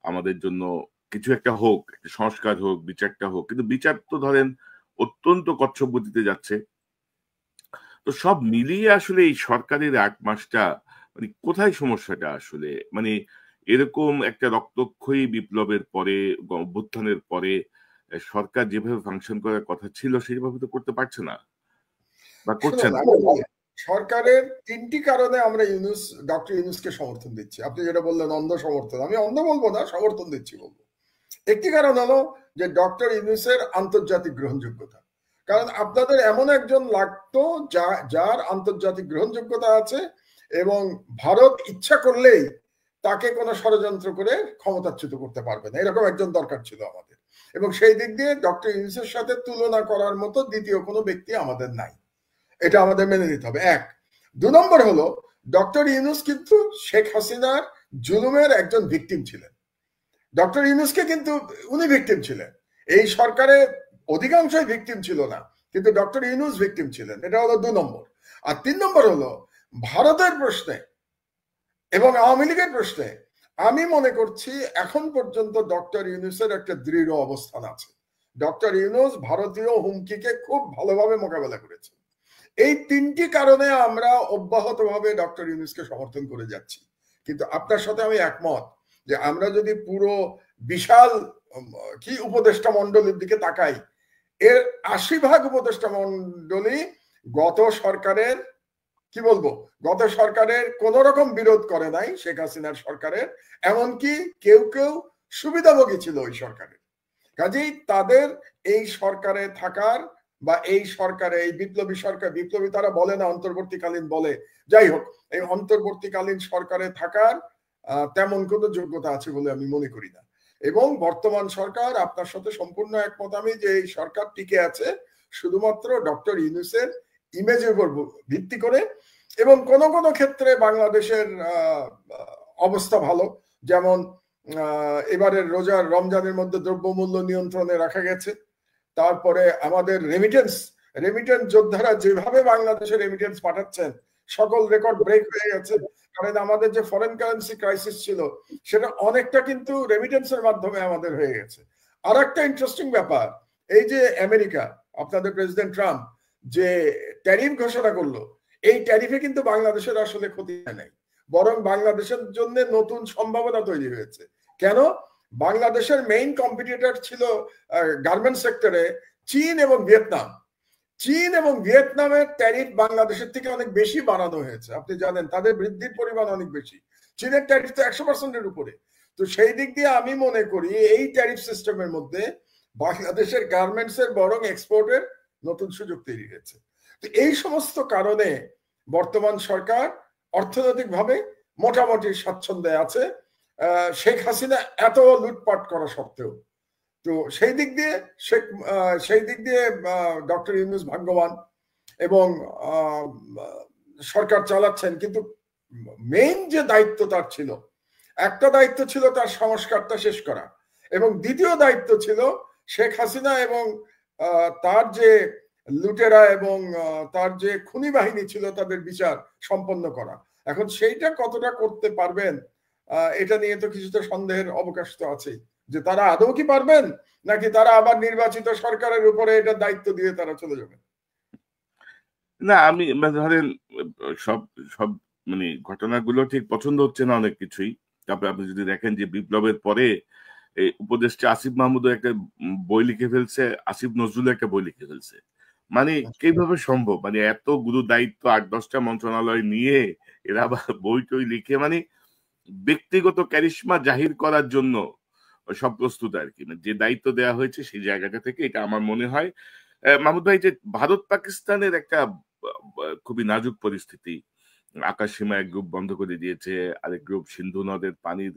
আমাদের জন্য কিছু একটা হোক, একটা সংস্কার হোক, বিচারটা হোক, কিন্তু বিচার তো ধরেন অত্যন্ত কচ্ছপ গতিতে যাচ্ছে। তো সব মিলিয়ে আসলে এই সরকারের 8 মাসটা মানে কোথায় সমস্যাটা আসলে? মানে এরকম একটা রক্তক্ষয়ী বিপ্লবের পরে, অভ্যুত্থানের পরে সরকার যেভাবে ফাংশন করার কথা ছিল সেইভাবে তো করতে পারছে না বা করছে না। সরকারের 3টি কারণে আমরা ডক্টর ইউনূসকে সমর্থন দিচ্ছি। আপনি যেটা বললেন অন্ধ সমর্থন, আমি অন্ধ বলবো না, সমর্থন দিচ্ছি বলবো। একটি কারণ হলো যে ডক্টর ইউনূসের আন্তর্জাতিক গ্রহণযোগ্যতা। কারণ আপনাদের এমন একজন লাগতো যার আন্তর্জাতিক গ্রহণযোগ্যতা আছে, এবং ভারত ইচ্ছা করলেই তাকে কোনো ষড়যন্ত্র করে ক্ষমতাচ্যুত করতে পারবে না, এরকম একজন দরকার ছিল আমাদের। এবং সেই দিক দিয়ে ডক্টর ইউনূসের সাথে তুলনা করার মতো দ্বিতীয় কোনো ব্যক্তি আমাদের নাই, এটা আমাদের মেনে নিতে হবে। 1। 2 নম্বর হলো ডক্টর ইউনূস কিন্তু শেখ হাসিনার জুলুমের একজন ভিকটিম ছিলেন। ডক্টর ইউনূসকে কিন্তু উনি ভিকটিম ছিলেন, এই সরকারে অধিকাংশই ভিকটিম ছিল না, কিন্তু ডক্টর ইউনূস ভিকটিম ছিলেন। এটা হলো 2 নম্বর। আর 3 নম্বর হলো ভারতের প্রশ্নে এবং আওয়ামী লীগের প্রশ্নে আমি মনে করছি এখন পর্যন্ত ডক্টর ইউনূসের একটা দৃঢ় অবস্থান আছে। ডক্টর ইউনূস ভারতীয় হুমকিকে খুব ভালোভাবে মোকাবেলা করেছে। এই 3টি কারণে আমরা অব্যাহতভাবে ডক্টর ইউনূসকে সমর্থন করে যাচ্ছি। কিন্তু আপনার সাথে আমি একমত যে আমরা যদি পুরো বিশাল কি উপদেষ্টা মন্ডলীর দিকে তাকাই, এর 80% উপদেষ্টা মন্ডলী গত সরকারের, কি বলবো, গত সরকারের কোন রকম বিরোধ করে নাই শেখ হাসিনার সরকারের, এমনকি কেউ কেউ সুবিধাভোগী ছিল ওই সরকারের। কাজেই তাদের এই সরকারে থাকার বা এই সরকারে, এই বিপ্লবী সরকার, বিপ্লবী তারা বলে না, অন্তর্বর্তীকালীন বলে, যাই হোক, এই অন্তর্বর্তীকালীন সরকারে থাকার তেমন কোনো যোগ্যতা আছে বলে আমি মনে করি না। এবং বর্তমান সরকার, আপনার সাথে সম্পূর্ণ একমত আমি যে এই সরকার টিকে আছে শুধুমাত্র ডক্টর ইউনূসের ইমেজের উপর ভিত্তি করে। এবং কোন কোন ক্ষেত্রে বাংলাদেশের অবস্থা ভালো, যেমন এবারের রমজানের মধ্যে দ্রব্যমূল্য নিয়ন্ত্রণে রাখা গেছে। তারপরে আমাদের রেমিটেন্স যোদ্ধারা যেভাবে বাংলাদেশে রেমিটেন্স পাঠাচ্ছেন, সকল রেকর্ড ব্রেক হয়ে গেছে। কারণ আমাদের যে ফরেন কারেন্সি ক্রাইসিস ছিল সেটা অনেকটা কিন্তু রেমিটেন্সের মাধ্যমে আমাদের হয়ে গেছে। আর একটা ইন্টারেস্টিং ব্যাপার, এই যে আমেরিকা, আপনাদের প্রেসিডেন্ট ট্রাম্প যে ট্যারিফ ঘোষণা করলো, এই ট্যারিফে কিন্তু বাংলাদেশের আসলে ক্ষতি হয় নাই, বরং বাংলাদেশের জন্য নতুন সম্ভাবনা তৈরি হয়েছে। কেন? বাংলাদেশের মেইন কম্পিটিটর ছিল গার্মেন্ট সেক্টরে চীন এবং ভিয়েতনাম। চীন এবং ভিয়েতনামের ট্যারিফ বাংলাদেশের থেকে অনেক বেশি বাড়ানো হয়েছে, আপনি জানেন, তাদের বৃদ্ধির পরিমাণ অনেক বেশি। চীনের ট্যারিফ তো 100%-এর উপরে। তো সেই দিক দিয়ে আমি মনে করি এই ট্যারিফ সিস্টেমের মধ্যে বাংলাদেশের গার্মেন্টস এর বরং এক্সপোর্টের নতুন সুযোগ তৈরি হয়েছে। এই সমস্ত কারণে বর্তমান সরকার অর্থনৈতিকভাবে মোটামুটি স্বাচ্ছন্দ্যে আছে শেখ হাসিনা এত লুটপাট করা সত্ত্বেও। তো সেই দিক দিয়ে ডক্টর ইউনূস ভাগ্যবান এবং সরকার চালাচ্ছেন। কিন্তু মেইন যে দায়িত্ব তার ছিল, একটা দায়িত্ব ছিল তার সংস্কারটা শেষ করা, এবং দ্বিতীয় দায়িত্ব ছিল শেখ হাসিনা এবং তার যে লুটেরা এবং তার যে খুনি বাহিনী ছিল তাদের বিচার সম্পন্ন করা। এখন সেইটা কতটা করতে পারবেন এটা নিয়ে তো কিছুটা সন্দেহের অবকাশ তো আছেই, যে তারা আদৌ কি পারবেন, নাকি তারা আবার নির্বাচিত সরকারের উপরে এটা দায়িত্ব দিয়ে তারা চলে যাবেন। না, আমি ধরেন সব সব মানে ঘটনাগুলো ঠিক পছন্দ হচ্ছে না অনেক কিছুই। তারপরে আপনি যদি দেখেন যে বিপ্লবের পরে উপদেষ্টা আসিফ মাহমুদও একটা বই লিখে ফেলছে, আসিফ নজরুল একটা বই লিখে ফেলছে। মানে কিভাবে সম্ভব, মানে এত গুরু দায়িত্ব 8-10টা মন্ত্রণালয় নিয়ে এরা আবার বই টই লিখে, মানে ব্যক্তিগত ক্যারিশমা জাহির করার জন্য সব প্রস্তুত আর কি। যে দায়িত্ব দেওয়া হয়েছে সেই জায়গাটা থেকে এটা আমার মনে হয়। মাহমুদ ভাই, যে ভারত পাকিস্তানের একটা খুবই নাজুক পরিস্থিতি, আকাশ সীমা এক গ্রুপ বন্ধ করে দিয়েছে, আরেক গ্রুপ সিন্ধু নদের পানির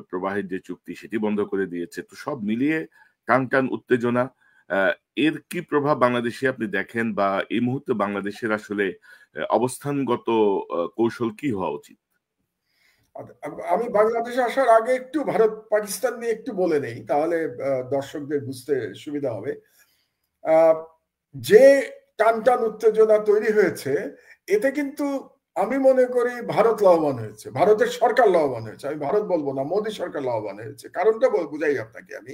প্রবাহের যে চুক্তি সেটি বন্ধ করে দিয়েছে। তো সব মিলিয়ে টান টান উত্তেজনা। এর কি প্রভাব বাংলাদেশে আপনি দেখেন, বা এই মুহূর্তে বাংলাদেশের আসলে অবস্থানগত কৌশল কি হওয়া উচিত? আমি বাংলাদেশে আসার আগে একটু ভারত পাকিস্তান নিয়ে একটু বলে নেই, তাহলে দর্শকদের বুঝতে সুবিধা হবে। যে টান টান উত্তেজনা তৈরি হয়েছে, এতে কিন্তু আমি মনে করি ভারত লাভবান হয়েছে, ভারতের সরকার লাভবান হয়েছে। আমি ভারত বলবো না, মোদী সরকার লাভবান হয়েছে। কারণটা বুঝাই আপনাকে আমি।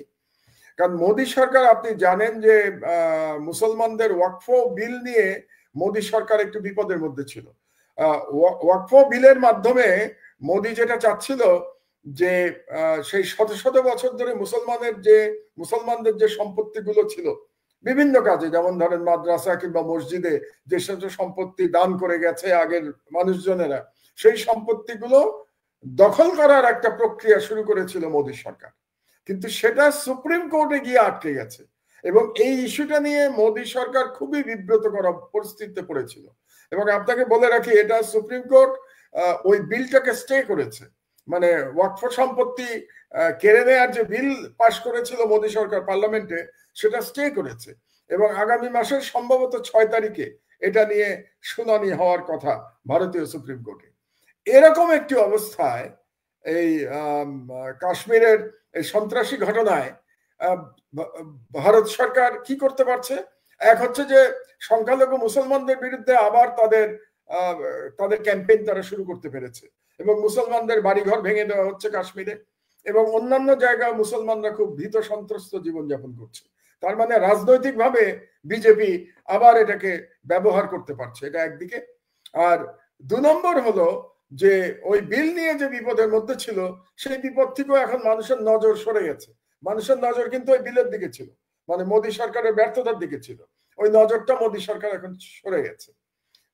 কারণ মোদী সরকার, আপনি জানেন যে মুসলমানদের ওয়াকফ বিল নিয়ে মোদী সরকার একটু বিপদের মধ্যে ছিল। ওয়াকফ বিলের মাধ্যমে মোদী যেটা চাচ্ছিল যে সেই শত শত বছর ধরে মুসলমানদের যে সম্পত্তিগুলো ছিল বিভিন্ন কাজে, যেমন ধরেন মাদ্রাসা কিংবা মসজিদে যে সব সম্পত্তি দান করে গেছে আগের মানুষজনেরা, সেই সম্পত্তিগুলো দখল করার একটা প্রক্রিয়া শুরু করেছিল মোদী সরকার। কিন্তু সেটা সুপ্রিম কোর্টে গিয়ে আটকে গেছে, এবং এই ইস্যুটা নিয়ে মোদী সরকার খুবই বিব্রত করা পরিস্থিতিতে পড়েছিল। এবং আপনাকে বলে রাখি, এটা সুপ্রিম কোর্ট ওই বিলটাকে স্টে করেছে, মানে ওয়াকফ সম্পত্তি কেড়ে নেওয়ার যে বিল পাশ করেছিল মোদী সরকার পার্লামেন্টে, সেটা স্টে করেছে। এবং আগামী মাসের সম্ভবত 6 তারিখে এটা নিয়ে শুনানি হওয়ার কথা ভারতীয় সুপ্রিম কোর্টে। এরকম একটি অবস্থায় এই কাশ্মীরের এই সন্ত্রাসী ঘটনায় ভারত সরকার কি করতে পারছে? এক হচ্ছে যে সংখ্যালঘু মুসলমানদের বিরুদ্ধে আবার তাদের ক্যাম্পেইন তারা শুরু করতে পেরেছে, এবং মুসলমানদের বাড়িঘর ভেঙে দেওয়া হচ্ছে কাশ্মীরে, এবং অন্যান্য জায়গায় মুসলমানরা খুব ভীত সন্ত্রস্ত জীবনযাপন করছে। তার মানে রাজনৈতিকভাবে বিজেপি আবার এটাকে ব্যবহার করতে পারছে, এটা একদিকে। আর 2 নম্বর হলো যে ওই বিল নিয়ে যে বিপদের মধ্যে ছিল, সেই বিপদ থেকেও এখন মানুষের নজর সরে গেছে। মানুষের নজর কিন্তু ওই বিলের দিকে ছিল, মানে মোদী সরকারের ব্যর্থতার দিকে ছিল। ওই নজরটা মোদী সরকার এখন সরে গেছে।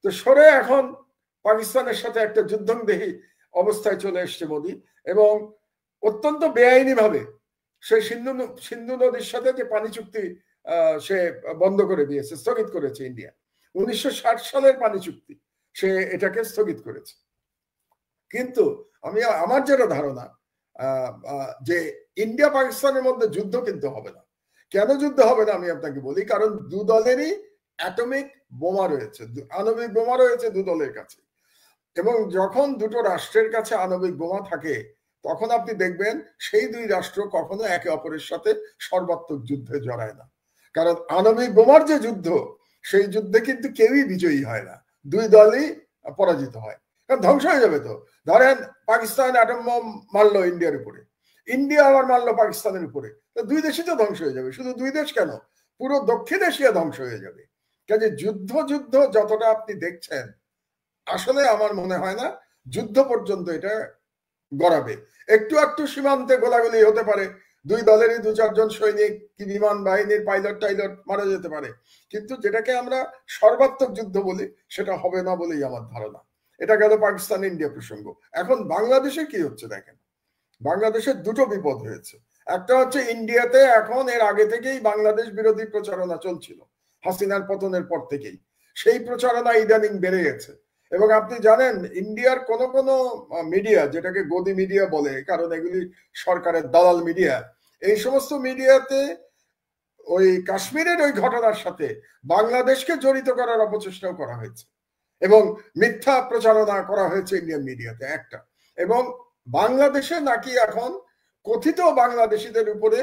তো সরে এখন পাকিস্তানের সাথে একটা যুদ্ধংদেহী অবস্থায় চলে এসছে মোদী, এবং অত্যন্ত বেআইনি ভাবে সে সিন্ধু নদীর সাথে যে পানি চুক্তি সে বন্ধ করে দিয়েছে, স্থগিত করেছে ইন্ডিয়া। 1960 সালের পানি চুক্তি সে এটাকে স্থগিত করেছে। কিন্তু আমার যেটা ধারণা যে ইন্ডিয়া পাকিস্তানের মধ্যে যুদ্ধ কিন্তু হবে না। কেন যুদ্ধ হবে না আমি আপনাকে বলি, কারণ 2 দলেরই অ্যাটমিক বোমা রয়েছে, আণবিক বোমা রয়েছে 2 দলের কাছে। এবং যখন দুটো রাষ্ট্রের কাছে আণবিক বোমা থাকে, তখন আপনি দেখবেন সেই 2 রাষ্ট্র কখনো একে অপরের সাথে সর্বাত্মক যুদ্ধে জড়ায় না। কারণ আণবিক বোমার যে যুদ্ধ, সেই যুদ্ধে কিন্তু কেউই বিজয়ী হয় না, 2 দলই পরাজিত হয়। কারণ ধ্বংস হয়ে যাবে। তো ধরেন পাকিস্তান অ্যাটম বোম মারলো ইন্ডিয়ার উপরে, ইন্ডিয়া আবার মারলো পাকিস্তানের উপরে, তো 2 দেশই তো ধ্বংস হয়ে যাবে। শুধু 2 দেশ কেন, পুরো দক্ষিণ এশিয়া ধ্বংস হয়ে যাবে। কাজে যুদ্ধ যতটা আপনি দেখছেন, আসলে আমার মনে হয় না যুদ্ধ পর্যন্ত এটা গড়াবে। একটু একটু সীমান্তে গোলাগুলি হতে পারে, 2 দলেরই 2-4 জন সৈনিক কি বিমান বাহিনীর পাইলট মারা যেতে পারে, কিন্তু যেটাকে আমরা সর্বাত্মক যুদ্ধ বলি সেটা হবে না বলেই আমার ধারণা। এটা গেল পাকিস্তান ইন্ডিয়া প্রসঙ্গ। এখন বাংলাদেশে কি হচ্ছে দেখেন, বাংলাদেশের 2টো বিপদ হয়েছে। একটা হচ্ছে ইন্ডিয়াতে এখন এর আগে থেকেই বাংলাদেশ বিরোধী প্রচারণা চলছিল, হাসিনার পতনের পর থেকেই। সেই প্রচারণা ইদানিং বেড়ে গেছে। এবং আপনি জানেন ইন্ডিয়ার কোন কোন মিডিয়া, যেটাকে গদি মিডিয়া বলে কারণ এগুলি সরকারের দালাল মিডিয়া, এই সমস্ত মিডিয়াতে ওই কাশ্মীরের ওই ঘটনার সাথে বাংলাদেশকে জড়িত করার অপচেষ্টাও করা হয়েছে এবং মিথ্যা প্রচারণা করা হয়েছে ইন্ডিয়ান মিডিয়াতে একটা। এবং বাংলাদেশে নাকি এখন কথিত বাংলাদেশিদের উপরে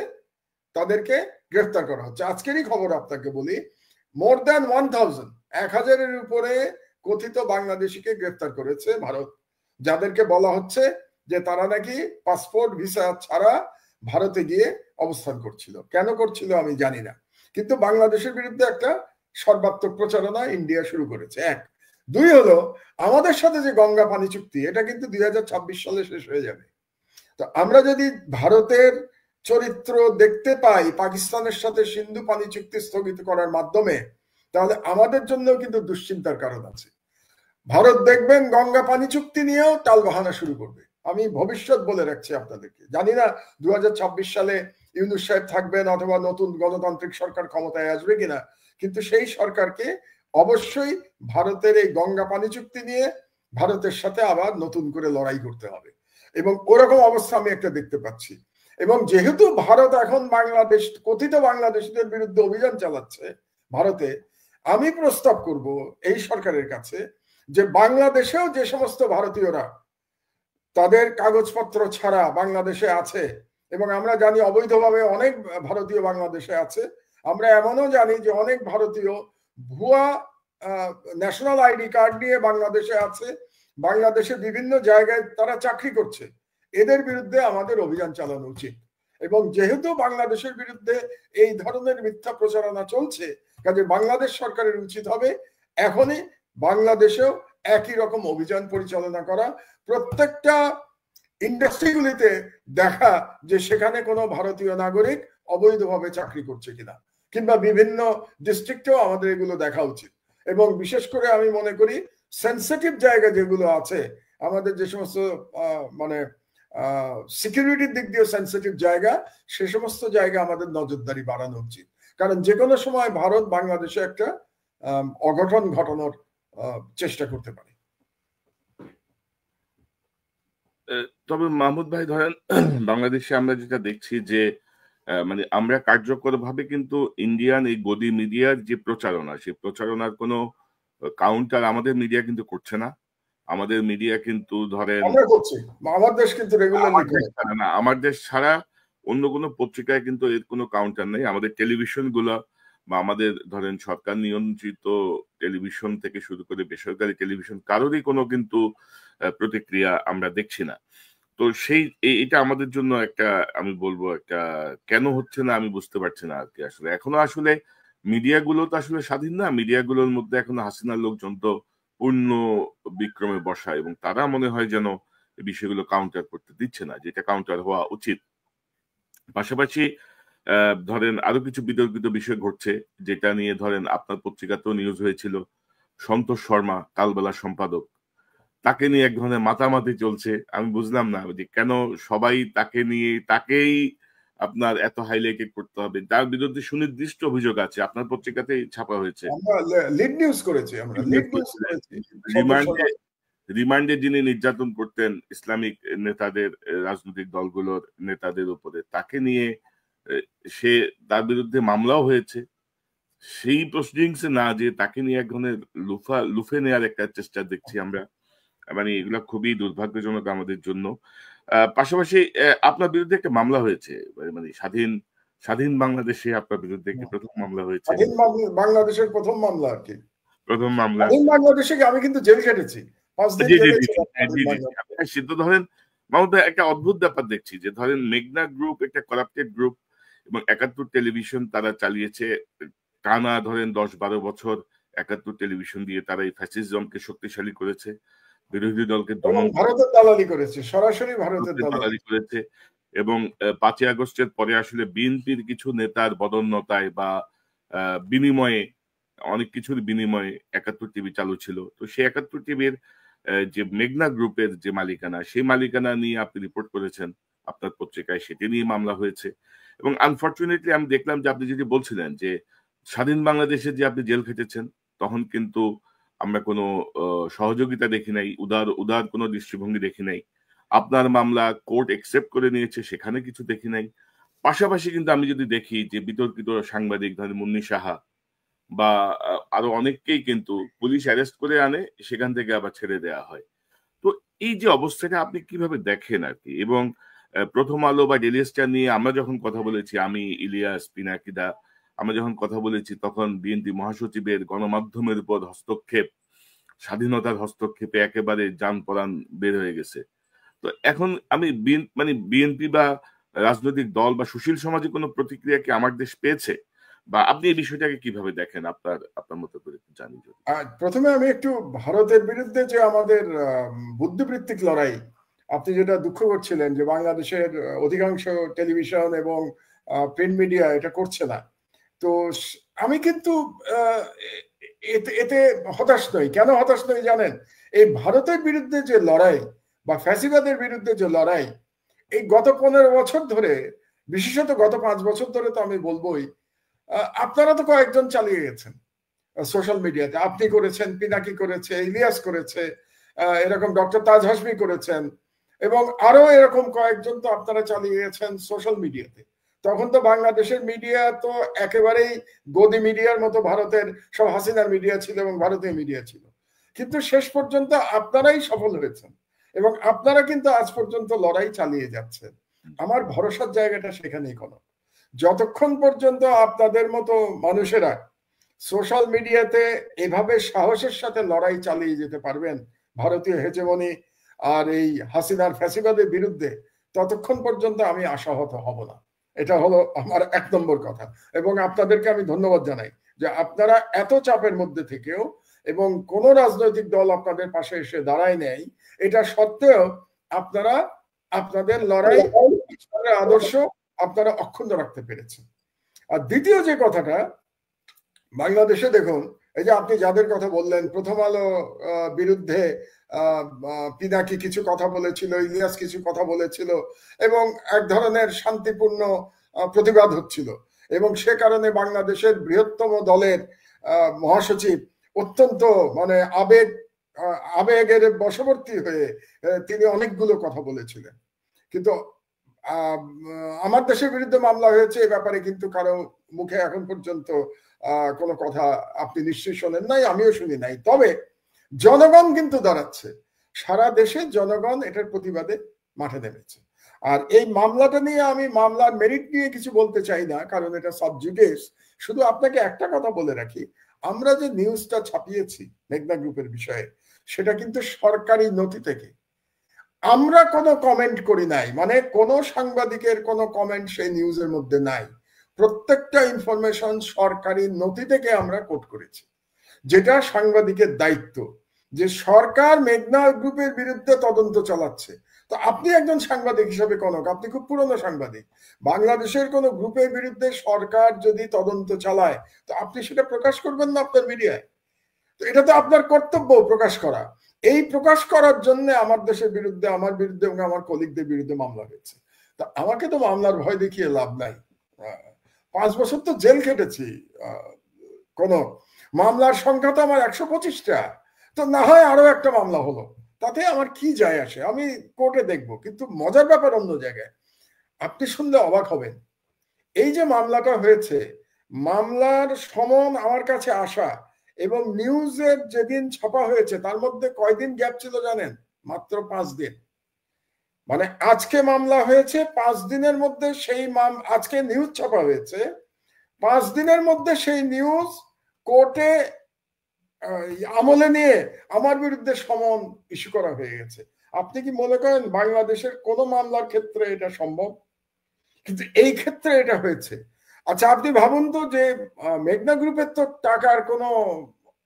তাদেরকে গ্রেফতার করা হচ্ছে। আজকেরই খবর আপনাকে বলি, মোর দ্যান 1000-এর উপরে কথিত বাংলাদেশিকে গ্রেফতার করেছে ভারত, যাদেরকে বলা হচ্ছে যে তারা নাকি পাসপোর্ট ভিসা ছাড়া ভারতে গিয়ে অবস্থান করছিল। কেন করছিল আমি জানি না, কিন্তু বাংলাদেশের বিরুদ্ধে একটা সর্বাত্মক প্রচারণা ইন্ডিয়া শুরু করেছে। এক। দুই হলো, আমাদের সাথে যে গঙ্গা পানি চুক্তি, এটা কিন্তু 2026 সালে শেষ হয়ে যাবে। তো আমরা যদি ভারতের চরিত্র দেখতে পাই পাকিস্তানের সাথে সিন্ধু পানি চুক্তি স্থগিত করার মাধ্যমে, তাহলে আমাদের জন্য কিন্তু দুশ্চিন্তার কারণ আছে। ভারত দেখবেন গঙ্গা পানি চুক্তি নিয়েও টালবাহানা শুরু করবে। আমি ভবিষ্যৎ বলে রাখছি আপনাদেরকে, জানি না 2026 সালে ইউনূস সাহেব থাকবেন অথবা নতুন গণতান্ত্রিক সরকার ক্ষমতায় আসবে কিনা, কিন্তু সেই সরকারকে অবশ্যই ভারতের এই গঙ্গা পানি চুক্তি নিয়ে ভারতের সাথে আবার নতুন করে লড়াই করতে হবে। এবং ওরকম অবস্থা আমি একটা দেখতে পাচ্ছি। এবং যেহেতু ভারত এখন বাংলাদেশ, কথিত বাংলাদেশিদের বিরুদ্ধে অভিযান চালাচ্ছে ভারতে, আমি প্রস্তাব করব এই সরকারের কাছে যে বাংলাদেশেও যে সমস্ত ভারতীয়রা তাদের কাগজপত্র ছাড়া বাংলাদেশে আছে, এবং আমরা জানি অবৈধভাবে অনেক ভারতীয় বাংলাদেশে আছে, আমরা এমনও জানি যে অনেক ভারতীয় ভুয়া ন্যাশনাল আইডি কার্ড নিয়ে বাংলাদেশে আছে, বাংলাদেশে বিভিন্ন জায়গায় তারা চাকরি করছে, এদের বিরুদ্ধে আমাদের অভিযান চালানো উচিত। এবং যেহেতু বাংলাদেশের বিরুদ্ধে এই ধরনের মিথ্যা প্রচারণা চলছে, কাজে বাংলাদেশ সরকারের উচিত হবে এখনই বাংলাদেশেও একই রকম অভিযান পরিচালনা করা, প্রত্যেকটা ইন্ডাস্ট্রিগুলিতে দেখা যে সেখানে কোনো ভারতীয় নাগরিক অবৈধভাবে চাকরি করছে কিনা, কিংবা বিভিন্ন ডিস্ট্রিক্টেও আমাদের এগুলো দেখা উচিত। এবং বিশেষ করে আমি মনে করি সেন্সিটিভ জায়গা যেগুলো আছে, আমাদের যে সমস্ত মানে সিকিউরিটির দিক দিয়ে সেন্সিটিভ জায়গা, সে সমস্ত জায়গা আমাদের নজরদারি বাড়ানো উচিত। কারণ যে কোনো সময় ভারত বাংলাদেশে একটা অঘটন ঘটানোর চেষ্টা করতে পারে। তবে মাহমুদ ভাই ধরেন বাংলাদেশে আমরা যেটা দেখছি যে মানে আমরা কার্যকরভাবে কিন্তু ইন্ডিয়ান এই গদি মিডিয়ার যে প্রচারণা, সেই প্রচারণার কোনো কাউন্টার আমাদের মিডিয়া কিন্তু করছে না। আমাদের মিডিয়া কিন্তু ধরেন আমরা করছি, আমার দেশ কিন্তু রেগুলারলি করে না, আমার দেশ ছাড়া অন্য কোনো পত্রিকায় কিন্তু এর কোনো কাউন্টার নেই। আমাদের টেলিভিশন গুলা বা আমাদের ধরেন সরকার নিয়ন্ত্রিত টেলিভিশন থেকে শুরু করে বেসরকারি টেলিভিশন, কারোরই কোনো কিন্তু প্রতিক্রিয়া আমরা দেখছি না। তো সেই এটা আমাদের জন্য একটা, আমি বলবো একটা, কেন হচ্ছে না আমি বুঝতে পারছি না আর কি। আসলে এখনো আসলে মিডিয়াগুলো তো আসলে স্বাধীন না, মিডিয়াগুলোর মধ্যে এখনো হাসিনার লোকজন তো পূর্ণ বিক্রমে বসা, এবং তারা মনে হয় যেন এই বিষয়গুলো কাউন্টার করতে দিচ্ছে না, যেটা কাউন্টার হওয়া উচিত। পাশাপাশি ধরেন আরো কিছু বিতর্কিত বিষয় ঘটছে, যেটা নিয়ে ধরেন আপনার পত্রিকাতেও নিউজ হয়েছিল, সন্তোষ শর্মা কালবেলা সম্পাদক, তাকে নিয়ে এক ধরনের মাতামাতি চলছে। আমি বুঝলাম না যে কেন সবাই তাকে নিয়ে, তাকেই আপনার এত হাইলাইটেড করতে হবে, যার বিরুদ্ধে সুনির্দিষ্ট অভিযোগ আছে। আপনার পত্রিকাতেই ছাপা হয়েছে, আমরা লিড নিউজ করেছি, আমরা লিড নিউজ করেছি। রিমান্ডে যিনি নির্যাতন করতেন ইসলামিক নেতাদের, রাজনৈতিক দলগুলোর নেতাদের উপরে, তাকে নিয়ে তার বিরুদ্ধে মামলাও হয়েছে। সেই প্রসিডিংসে না যে তাকে নিয়ে এক ধরনের লুফে নেওয়ার একটা চেষ্টা দেখছি আমরা। মানে এগুলো খুবই দুর্ভাগ্যজনক আমাদের জন্য। পাশাপাশি আপনার বিরুদ্ধে একটা মামলা হয়েছে, মানে স্বাধীন বাংলাদেশে আপনার বিরুদ্ধে একটি প্রথম মামলা হয়েছে, বাংলাদেশের প্রথম মামলা আর কি, প্রথম মামলা। বাংলাদেশে আমি কিন্তু জেল খেটেছি 5 দিন জেলে ছিলাম। সিদ্ধ ধরেন মামুদ ভাই, একটা অদ্ভুত ব্যাপার দেখছি যে ধরেন মেঘনা গ্রুপ একটা করাপ্টেড গ্রুপ, এবং 71 টেলিভিশন তারা চালিয়েছে টানা ধরেন 10-12 বছর। 71 টেলিভিশন দিয়ে তারা এই ফ্যাসিজমকে শক্তিশালী করেছে, বিরোধী দলকে দমন, ভারতের দালালি করেছে, সরাসরি ভারতের দালালি করেছে। এবং 5ই আগস্টের পরে আসলে বিএনপির কিছু নেতার বদন্যতায় বা বিনিময়ে, অনেক কিছুর বিনিময়ে 71 টিভি চালু ছিল। তো সেই 71 টিভির যে মেঘনা গ্রুপের যে মালিকানা, সেই মালিকানা নিয়ে আপনি রিপোর্ট করেছেন আপনার পত্রিকায়, সেটি নিয়ে মামলা হয়েছে। এবং আনফরচুনেটলি আমি দেখলাম যে আপনি যেটি বলছিলেন যে স্বাধীন বাংলাদেশে যে আপনি জেল খেটেছেন, তখন কিন্তু আমরা কোনো সহযোগিতা দেখি নাই, উদার কোনো দৃষ্টিভঙ্গি দেখি নাই। আপনার মামলা কোর্ট একসেপ্ট করে নিয়েছে, সেখানে কিছু দেখি নাই। পাশাপাশি কিন্তু আমি যদি দেখি যে বিতর্কিত সাংবাদিক ধরেন মুন্নি সাহা বা আরো অনেককেই কিন্তু পুলিশ অ্যারেস্ট করে আনে, সেখান থেকে আবার ছেড়ে দেওয়া হয়। তো এই যে অবস্থাটা আপনি কিভাবে দেখেন আর কি? এবং প্রথম আলো বা ডেইলি স্টার নিয়ে আমরা যখন কথা বলেছি, আমি, ইলিয়াস, পিনাকিদা, আমরা যখন কথা বলেছি, তখন বিএনপি মহাসচিবের গণমাধ্যমের উপর হস্তক্ষেপ, স্বাধীনতার হস্তক্ষেপে একেবারে যান পরাণ বের হয়ে গেছে। তো এখন আমি মানে বিএনপি বা রাজনৈতিক দল বা সুশীল সমাজে কোনো প্রতিক্রিয়া কি আমার দেশ পেয়েছে, বা আপনি এই বিষয়টাকে কিভাবে দেখেন আপনার মতো করে জানি যদি। প্রথমে আমি একটু ভারতের বিরুদ্ধে যে আমাদের বুদ্ধিবৃত্তিক লড়াই, আপনি যেটা দুঃখ করছিলেন যে বাংলাদেশের অধিকাংশ টেলিভিশন এবং প্রিন্ট মিডিয়া এটা করছে না, তো আমি কিন্তু এতে হতাশ নই। কেন হতাশ নই জানেন? এই ভারতের বিরুদ্ধে যে লড়াই বা ফ্যাসিবাদের বিরুদ্ধে যে লড়াই, এই গত 15 বছর ধরে, বিশেষত গত 5 বছর ধরে তো আমি বলবোই, আপনারা তো কয়েকজন চালিয়ে গেছেন সোশ্যাল মিডিয়াতে। আপনি করেছেন, পিনাকি করেছে, ইলিয়াস করেছে, এরকম ডক্টর তাজ হাশমি করেছেন, এবং আরো এরকম কয়েকজন তো আপনারা চালিয়ে গেছেন সোশ্যাল মিডিয়াতে। তখন তো বাংলাদেশের মিডিয়া তো একেবারেই গদি মিডিয়ার মতো ভারতের সব হাসিনার মিডিয়া ছিল এবং ভারতীয় মিডিয়া ছিল। কিন্তু শেষ পর্যন্ত আপনারাই সফল হয়েছেন এবং আপনারা কিন্তু আজ পর্যন্ত লড়াই চালিয়ে যাচ্ছেন। আমার ভরসার জায়গাটা সেখানেই। কোনো যতক্ষণ পর্যন্ত আপনাদের মতো মানুষেরা সোশ্যাল মিডিয়াতে এভাবে সাহসের সাথে লড়াই চালিয়ে যেতে পারবেন ভারতীয় হেজেমনি আর এই হাসিনার ফ্যাসিবাদের বিরুদ্ধে, ততক্ষণ পর্যন্ত আমি আশাহত হব না। এটা হলো আমার 1 নম্বর কথা। এবং আপনাদেরকে আমি ধন্যবাদ জানাই যে আপনারা এত চাপের মধ্যে থেকেও এবং কোন রাজনৈতিক দল আপনাদের পাশে এসে দাঁড়ায় নেই, এটা সত্ত্বেও আপনারা আপনাদের লড়াই, আদর্শ আপনারা অক্ষুণ্ণ রাখতে পেরেছেন। আর দ্বিতীয় যে কথাটা, বাংলাদেশে দেখুন, এই যে আপনি যাদের কথা বললেন, প্রথম আলো বিরুদ্ধে পিনাকি কিছু কথা বলেছিল, ইলিয়াস কিছু কথা বলেছিল এবং এক ধরনের শান্তিপূর্ণ প্রতিবাদ হচ্ছিল, এবং সে কারণে বাংলাদেশের বৃহত্তম দলের মহাসচিব অত্যন্ত মানে আবেগের বশবর্তী হয়ে তিনি অনেকগুলো কথা বলেছিলেন। কিন্তু আমার দেশের বিরুদ্ধে মামলা হয়েছে, এ ব্যাপারে কিন্তু কারো মুখে এখন পর্যন্ত কোনো কথা আপনি নিশ্চয়ই শোনেন নাই, আমিও শুনি নাই। তবে জনগণ কিন্তু দাঁড়াচ্ছে, সারা দেশে জনগণ এটার প্রতিবাদে মাঠে নেমেছে। আর এই মামলাটা নিয়ে আমি মামলার মেরিট নিয়ে কিছু বলতে চাই না, কারণ এটা সাব জুডিস। শুধু আপনাকে একটা কথা বলে রাখি, আমরা যে নিউজটা ছাপিয়েছি মেঘনা গ্রুপের বিষয়ে, সেটা কিন্তু সরকারি নথি থেকে। আমরা কোনো কমেন্ট করি নাই, মানে কোনো সাংবাদিকের কোনো কমেন্ট সেই নিউজের মধ্যে নাই। প্রত্যেকটা ইনফরমেশন সরকারি নথি থেকে আমরা কোট করেছি, যেটা সাংবাদিকের দায়িত্ব। যে সরকার মেঘনা গ্রুপের বিরুদ্ধে তদন্ত চালাচ্ছে, তো আপনি একজন সাংবাদিক হিসেবে কনক, আপনি খুব পুরনো সাংবাদিক, বাংলাদেশের কোন গ্রুপের বিরুদ্ধে সরকার যদি তদন্ত চালায়, তো আপনি সেটা প্রকাশ করবেন না আপনার মিডিয়ায়? তো এটা তো আপনার কর্তব্য প্রকাশ করা। এই প্রকাশ করার জন্য আমার দেশের বিরুদ্ধে, আমার বিরুদ্ধে এবং আমার কলিগদের বিরুদ্ধে মামলা হয়েছে। তা আমাকে তো মামলার ভয় দেখিয়ে লাভ নাই। 5 বছর তো জেল খেটেছি, কোন মামলার সংখ্যা তো আমার 125টা, তো না হয় আরো একটা মামলা হলো, তাতে আমার কি যায় আসে, আমি কোর্টে দেখবো। কিন্তু মজার ব্যাপার অন্য জায়গায়, আপনি শুনলে অবাক হবেন। এই যে মামলাটা হয়েছে, মামলার সমন আমার কাছে আসা এবং নিউজের যেদিন ছাপা হয়েছে তার মধ্যে কয়দিন গ্যাপ ছিল জানেন? মাত্র 5 দিন। মানে আজকে মামলা হয়েছে, 5 দিনের মধ্যে সেই আজকে নিউজ ছাপা হয়েছে, 5 দিনের মধ্যে সেই নিউজ কোর্টে আমলে নিয়ে আমার বিরুদ্ধে সমন ইস্যু করা হয়ে গেছে। আপনি কি মনে করেন বাংলাদেশের কোন মামলার ক্ষেত্রে এটা সম্ভব? কিন্তু এই ক্ষেত্রে এটা হয়েছে। আচ্ছা, আপনি ভাবুন তো যে মেঘনা গ্রুপের তো টাকার কোনো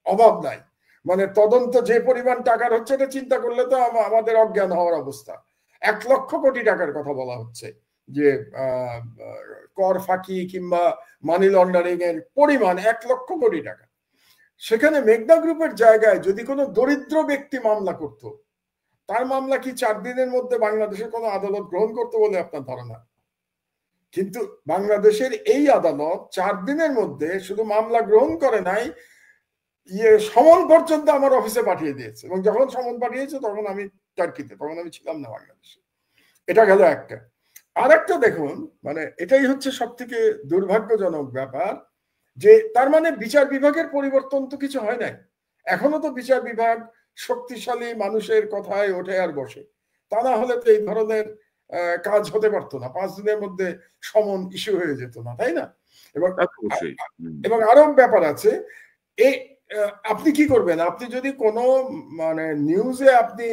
অভাব নাই, মানে তদন্ত যে পরিমাণ টাকার হচ্ছে, এটা চিন্তা করলে তো আমাদের অজ্ঞান হওয়ার অবস্থা। 1 লক্ষ কোটি টাকার কথা বলা হচ্ছে, যে কর ফাঁকি কিংবা মানি লন্ডারিং এর পরিমাণ 1 লক্ষ কোটি টাকা। সেখানে মেঘনা গ্রুপের জায়গায় যদি কোনো দরিদ্র ব্যক্তি মামলা করত, তার মামলা কি 4 দিনের মধ্যে বাংলাদেশের কোনো আদালত গ্রহণ করতে বলে আপনার ধারণা? কিন্তু বাংলাদেশের এই আদালত 4 দিনের মধ্যে শুধু মামলা গ্রহণ করে নাই, সমন পর্যন্ত আমার অফিসে পাঠিয়ে দিয়েছে, এবং যখন সমন পাঠিয়েছে তখন আমি টার্কিতে, তখন আমি ছিলাম না বাংলাদেশে। এটা গেল একটা। আর একটা দেখুন, মানে এটাই হচ্ছে সব থেকে দুর্ভাগ্যজনক ব্যাপার, যে তার মানে বিচার বিভাগের পরিবর্তন তো কিছু হয় নাই। এখনো তো বিচার বিভাগ শক্তিশালী মানুষের কথায় ওঠে আর বসে, তা না হলে তো এই ধরনের কাজ হতে পারতো না, 5 দিনের মধ্যে সমন ইস্যু হয়ে যেত না, তাই না? এবং আরো ব্যাপার আছে, এই আপনি কি করবেন, আপনি যদি কোনো মানে নিউজে আপনি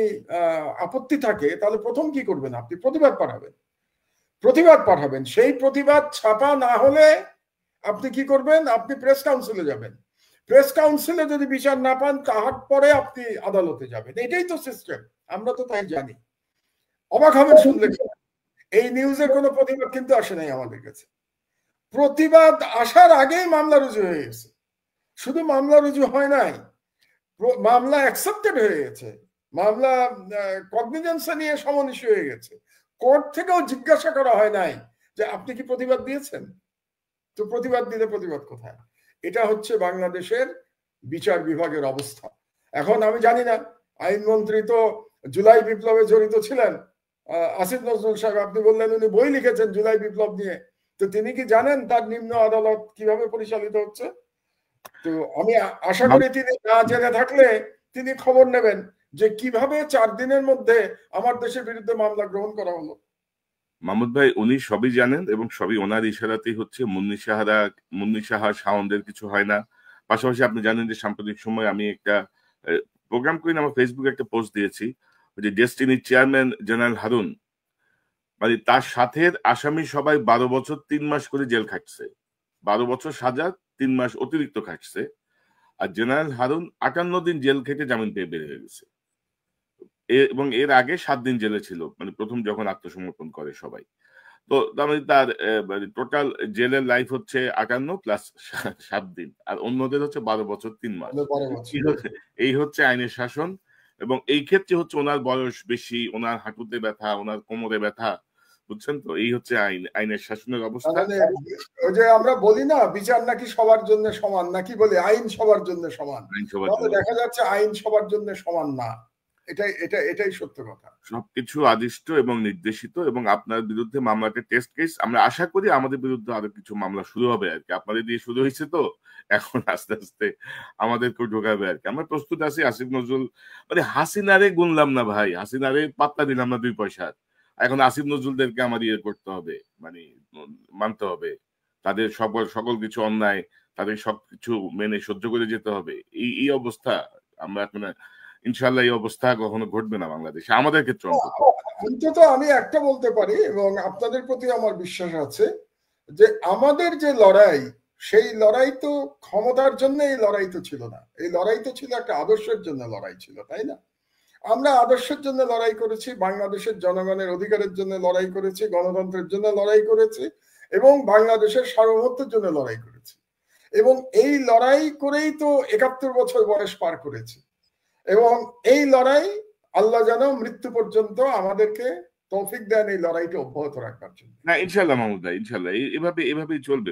আপত্তি থাকে, তাহলে প্রথম কি করবেন, আপনি প্রতিবাদ পাঠাবেন। সেই প্রতিবাদ ছাপা না হলে আপনি কি করবেন, আপনি প্রেস কাউন্সিলে যাবেন। প্রেস কাউন্সিলে যদি বিচার না পান, তাহার পরে আপনি আদালতে যাবেন। এটাই তো সিস্টেম, আমরা তো তাই জানি। অবাক হবেন শুনলে, এই নিউজের কোনো প্রতিবাদ কিন্তু আসে নাই আমাদের কাছে। প্রতিবাদ আসার আগেই মামলা রুজু হয়ে গেছে। শুধু মামলা রুজু হয় নাই, মামলা অ্যাকসেপ্টেড হয়ে গেছে, মামলা কগনিজেন্সে নিয়ে সমন ইস্যু হয়ে গেছে। কোর্ট থেকেও জিজ্ঞাসা করা হয় নাই যে আপনি কি প্রতিবাদ দিয়েছেন, তো প্রতিবাদ দিলে প্রতিবাদ কোথায়? এটা হচ্ছে বাংলাদেশের বিচার বিভাগের অবস্থা। এখন আমি জানি না, আইনমন্ত্রী তো জুলাই বিপ্লবে জড়িত ছিলেন, আসিফ নজরুল সাহেব, আপনি বললেন উনি বই লিখেছেন জুলাই বিপ্লব নিয়ে, তো তিনি কি জানেন তার নিম্ন আদালত কিভাবে পরিচালিত হচ্ছে? তো আমি আশা করি তিনি না জেনে থাকলে তিনি খবর নেবেন যে কিভাবে 4 দিনের মধ্যে আমার দেশের বিরুদ্ধে মামলা গ্রহণ করা হলো। মাহমুদ ভাই, উনি সবই জানেন এবং সবই ওনার ইশারাতেই হচ্ছে। মুন্নি সাহা সাউন্ডের কিছু হয় না। পাশাপাশি আপনি জানেন যে সাম্প্রতিক সময় আমি একটা প্রোগ্রাম করি, আমার ফেসবুকে একটা পোস্ট দিয়েছি, ওই যে ডেস্টিনির চেয়ারম্যান জেনারেল হারুন, মানে তার সাথে আসামি সবাই 12 বছর 3 মাস করে জেল খাটছে, 12 বছর সাজা, 3 মাস অতিরিক্ত খাটছে। আর জেনারেল হারুন 58 দিন জেল খেটে জামিন পেয়ে বের হয়ে গেছে, এবং এর আগে 7 দিন জেলে ছিল, মানে প্রথম যখন আত্মসমর্পণ করে সবাই। তো তার টোটাল জেলের লাইফ হচ্ছে 58 প্লাস 7 দিন, আর অন্যদের হচ্ছে 12 বছর 3 মাস। এই হচ্ছে আইনের শাসন। এবং এই ক্ষেত্রে হচ্ছে ওনার বয়স বেশি, ওনার হাঁটুতে ব্যথা, ওনার কোমরে ব্যথা, বুঝছেন তো? এই হচ্ছে আইনের শাসনের অবস্থা। ওই যে আমরা বলি না, বিচার নাকি সবার জন্য সমান, নাকি বলি আইন সবার জন্য সমান, দেখা যাচ্ছে আইন সবার জন্য সমান না। এটাই সত্য কথা। সবকিছু আদিষ্ট এবং নির্দেশিত, এবং আপনার বিরুদ্ধে মামলাটা টেস্ট কেস। আমরা আশা করি আমাদের বিরুদ্ধে আরো কিছু মামলা শুরু হবে আর কি। আপনাদের দিয়ে শুরু হয়েছে, তো এখন আস্তে আস্তে আমাদেরকেও ঢোকাবে আর কি। আমরা প্রস্তুত আছি। আসিফ নজরুল, মানে হাসিনারে গুনলাম না ভাই, হাসিনারে পাত্তা দিলাম না 2 পয়সার। এখন আসিফ নজরুলদেরকে আমার করতে হবে, মানে মানতে হবে তাদের সকল কিছু অন্যায়, তাদের সবকিছু মেনে সহ্য করে যেতে হবে। এই অবস্থা আমরা এখন, ইনশাল্লাহ এই অবস্থা কখনো ঘটবে না বাংলাদেশে, আমাদের ক্ষেত্রে অন্তত। আমি একটা বলতে পারি, এবং আপনাদের প্রতি আমার বিশ্বাস আছে, যে আমাদের যে লড়াই, সেই লড়াই তো ক্ষমতার জন্য এই লড়াই তো ছিল না, এই লড়াই তো ছিল একটা আদর্শের জন্য লড়াই ছিল, তাই না? আমরা আদর্শের জন্য লড়াই করেছি, বাংলাদেশের জনগণের অধিকারের জন্য লড়াই করেছি, গণতন্ত্রের জন্য লড়াই করেছি, এবং বাংলাদেশের সার্বভৌমত্বের জন্য লড়াই করেছি। এবং এই লড়াই করেই তো 71 বছর বয়স পার করেছি। এবং এই লড়াই আল্লাহ যেন মৃত্যু পর্যন্ত আমাদেরকে তৌফিক দেন এই লড়াইকে অব্যাহত রাখার জন্য। না, ইনশাল্লাহ মাহমুদ ভাই, ইনশাল্লাহ এভাবেই চলবে।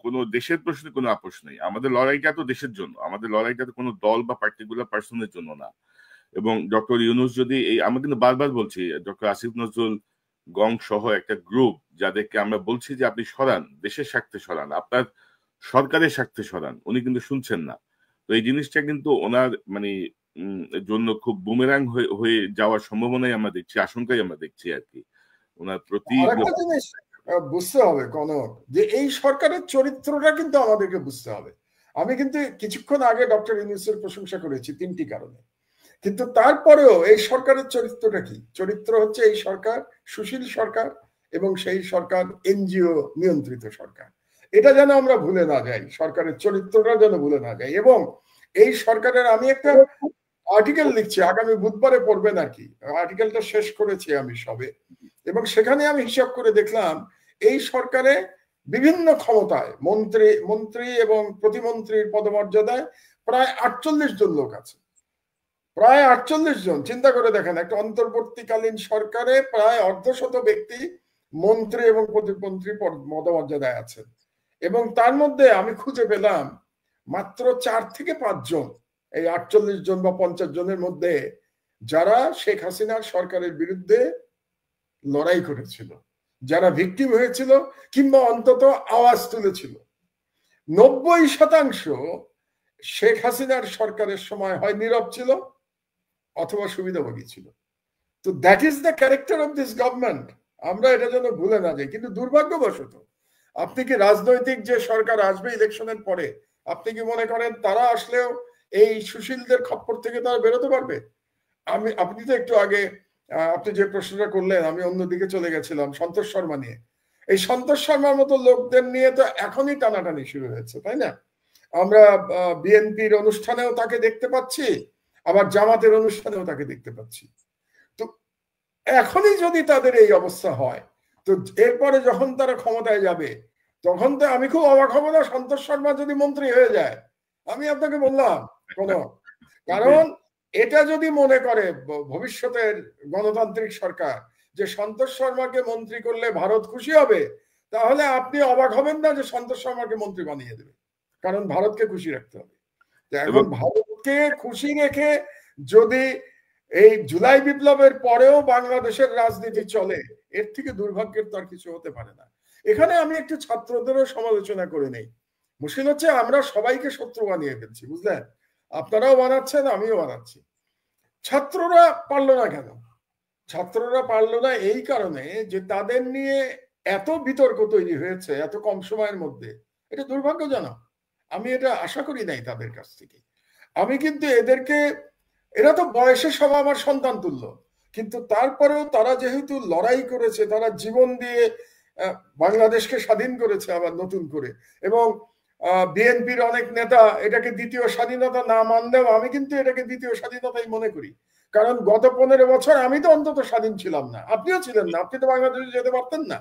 কোনো দেশের প্রশ্নে কোনো আপোষ নেই। আমাদের লড়াইটা তো দেশের জন্য, আমাদের লড়াইটা তো কোনো দল বা পার্টিকুলার পার্সনের জন্য না। এবং ডক্টর ইউনূস যদি আমরা কিন্তু বারবার বলছি, ডক্টর আসিফ নজরুল গং সহ একটা গ্রুপ, যাদেরকে আমরা বলছি যে আপনি সরান, দেশের স্বার্থে সরান, আপনার সরকারের স্বার্থে সরান, উনি কিন্তু শুনছেন না। তো এই জিনিসটা কিন্তু ওনার মানে জন্য খুব বুমেরাং হয়ে যাওয়ার সম্ভাবনাই আমরা দেখছি, আশঙ্কাই আমরা দেখছি আর কি ওনার প্রতি। আরেকটা জিনিস বুঝতে হবে কনক, যে এই সরকারের চরিত্রটা কিন্তু আমাদেরকে বুঝতে হবে। আমি কিন্তু কিছুক্ষণ আগে ডক্টর ইউনূসের প্রশংসা করেছি 3টি কারণে, কিন্তু তারপরেও এই সরকারের চরিত্রটা কি? চরিত্র হচ্ছে এই সরকার সুশীল সরকার, এবং সেই সরকার এনজিও নিয়ন্ত্রিত সরকার। এটা যেন আমরা ভুলে না যাই, সরকারের চরিত্রটা যেন ভুলে না যাই। এবং এই সরকারের, আমি একটা আর্টিকেল লিখছি, আগামী বুধবারে পড়বেন আর কি, আর্টিকেলটা শেষ করেছি আমি সবে, এবং সেখানে আমি হিসাব করে দেখলাম এই সরকারে বিভিন্ন ক্ষমতায় মন্ত্রী এবং প্রতিমন্ত্রীর পদমর্যাদায় প্রায় 48 জন লোক আছে, প্রায় 48 জন। চিন্তা করে দেখেন, একটা অন্তর্বর্তীকালীন সরকারে প্রায় 1/2শত ব্যক্তি মন্ত্রী এবং প্রতিমন্ত্রী পদমর্যাদায় আছেন, এবং তার মধ্যে আমি খুঁজে পেলাম মাত্র 4 থেকে 5 জন এই 48 জন বা 50 জনের মধ্যে যারা শেখ হাসিনার সরকারের বিরুদ্ধে লড়াই করেছিল, যারা ভিকটিম হয়েছিল কিংবা অন্তত আওয়াজ তুলেছিল। 90% শেখ হাসিনার সরকারের সময় হয় নীরব ছিল অথবা সুবিধাভোগী ছিল। তো that is the character of this government. আমরা এটা যেন ভুলে না যাই। কিন্তু দুর্ভাগ্যবশত আপনি কি রাজনৈতিক যে সরকার আসবে ইলেকশনের পরে, আপনি কি মনে করেন তারা আসলেও এই সুশীলদের খপ্পর থেকে তারা বেরোতে পারবে? আপনি তো একটু আগে আপনি যে প্রশ্নটা করলেন, আমি অন্যদিকে চলে গেছিলাম সন্তোষ শর্মা নিয়ে। এই সন্তোষ শর্মার মতো লোকদের নিয়ে তো এখনই টানাটানি শুরু হয়েছে, তাই না? আমরা বিএনপির অনুষ্ঠানেও তাকে দেখতে পাচ্ছি, আবার জামাতের অনুষ্ঠানেও তাকে দেখতে পাচ্ছি। তো এখনই যদি তাদের এই অবস্থা হয়, তো এরপরে যখন তারা ক্ষমতায় যাবে, তখন তো আমি খুব অবাক হব না সন্তোষ শর্মা যদি মন্ত্রী হয়ে যায়। আমি আপনাকে বললাম কারণ এটা যদি মনে করে ভবিষ্যতের গণতান্ত্রিক সরকার যে সন্তোষ শর্মাকে মন্ত্রী করলে ভারত খুশি হবে, তাহলে আপনি অবাক হবেন না যে সন্তোষ শর্মাকে মন্ত্রী বানিয়ে দেবে। কারণ ভারতকে খুশি রাখতে হবে। এখন ভারতকে খুশি রেখে যদি এই জুলাই বিপ্লবের পরেও বাংলাদেশের রাজনীতি চলে, এর থেকে দুর্ভাগ্যের তো আর কিছু হতে পারে না। এখানে আমি একটু ছাত্রদেরও সমালোচনা করে নেই। মুশকিল হচ্ছে আমরা সবাইকে শত্রু বানিয়ে ফেলছি, বুঝলেন? আপনারাও বানাচ্ছেন, আমিও বানাচ্ছি। ছাত্ররা পারলো না কেন? ছাত্ররা পারলো না এই কারণে যে তাদের নিয়ে এত বিতর্ক তৈরি হয়েছে এত কম সময়ের মধ্যে। এটা দুর্ভাগ্যজনক। আমি এটা আশা করি নাই তাদের কাছ থেকে। আমি কিন্তু এদেরকে, এরা তো বয়সে সব আমার সন্তান তুল্য, কিন্তু তারপরেও তারা যেহেতু লড়াই করেছে, তারা জীবন দিয়ে বাংলাদেশকে স্বাধীন করেছে আবার নতুন করে, এবং বিএনপির অনেক নেতা এটাকে দ্বিতীয় স্বাধীনতা না মানলেও আমি কিন্তু এটাকে দ্বিতীয় স্বাধীনতাই মনে করি। কারণ গত 15 বছর আমি তো অন্তত স্বাধীন ছিলাম না, আপনিও ছিলেন না। আপনি তো বাংলাদেশে যেতে পারতেন না,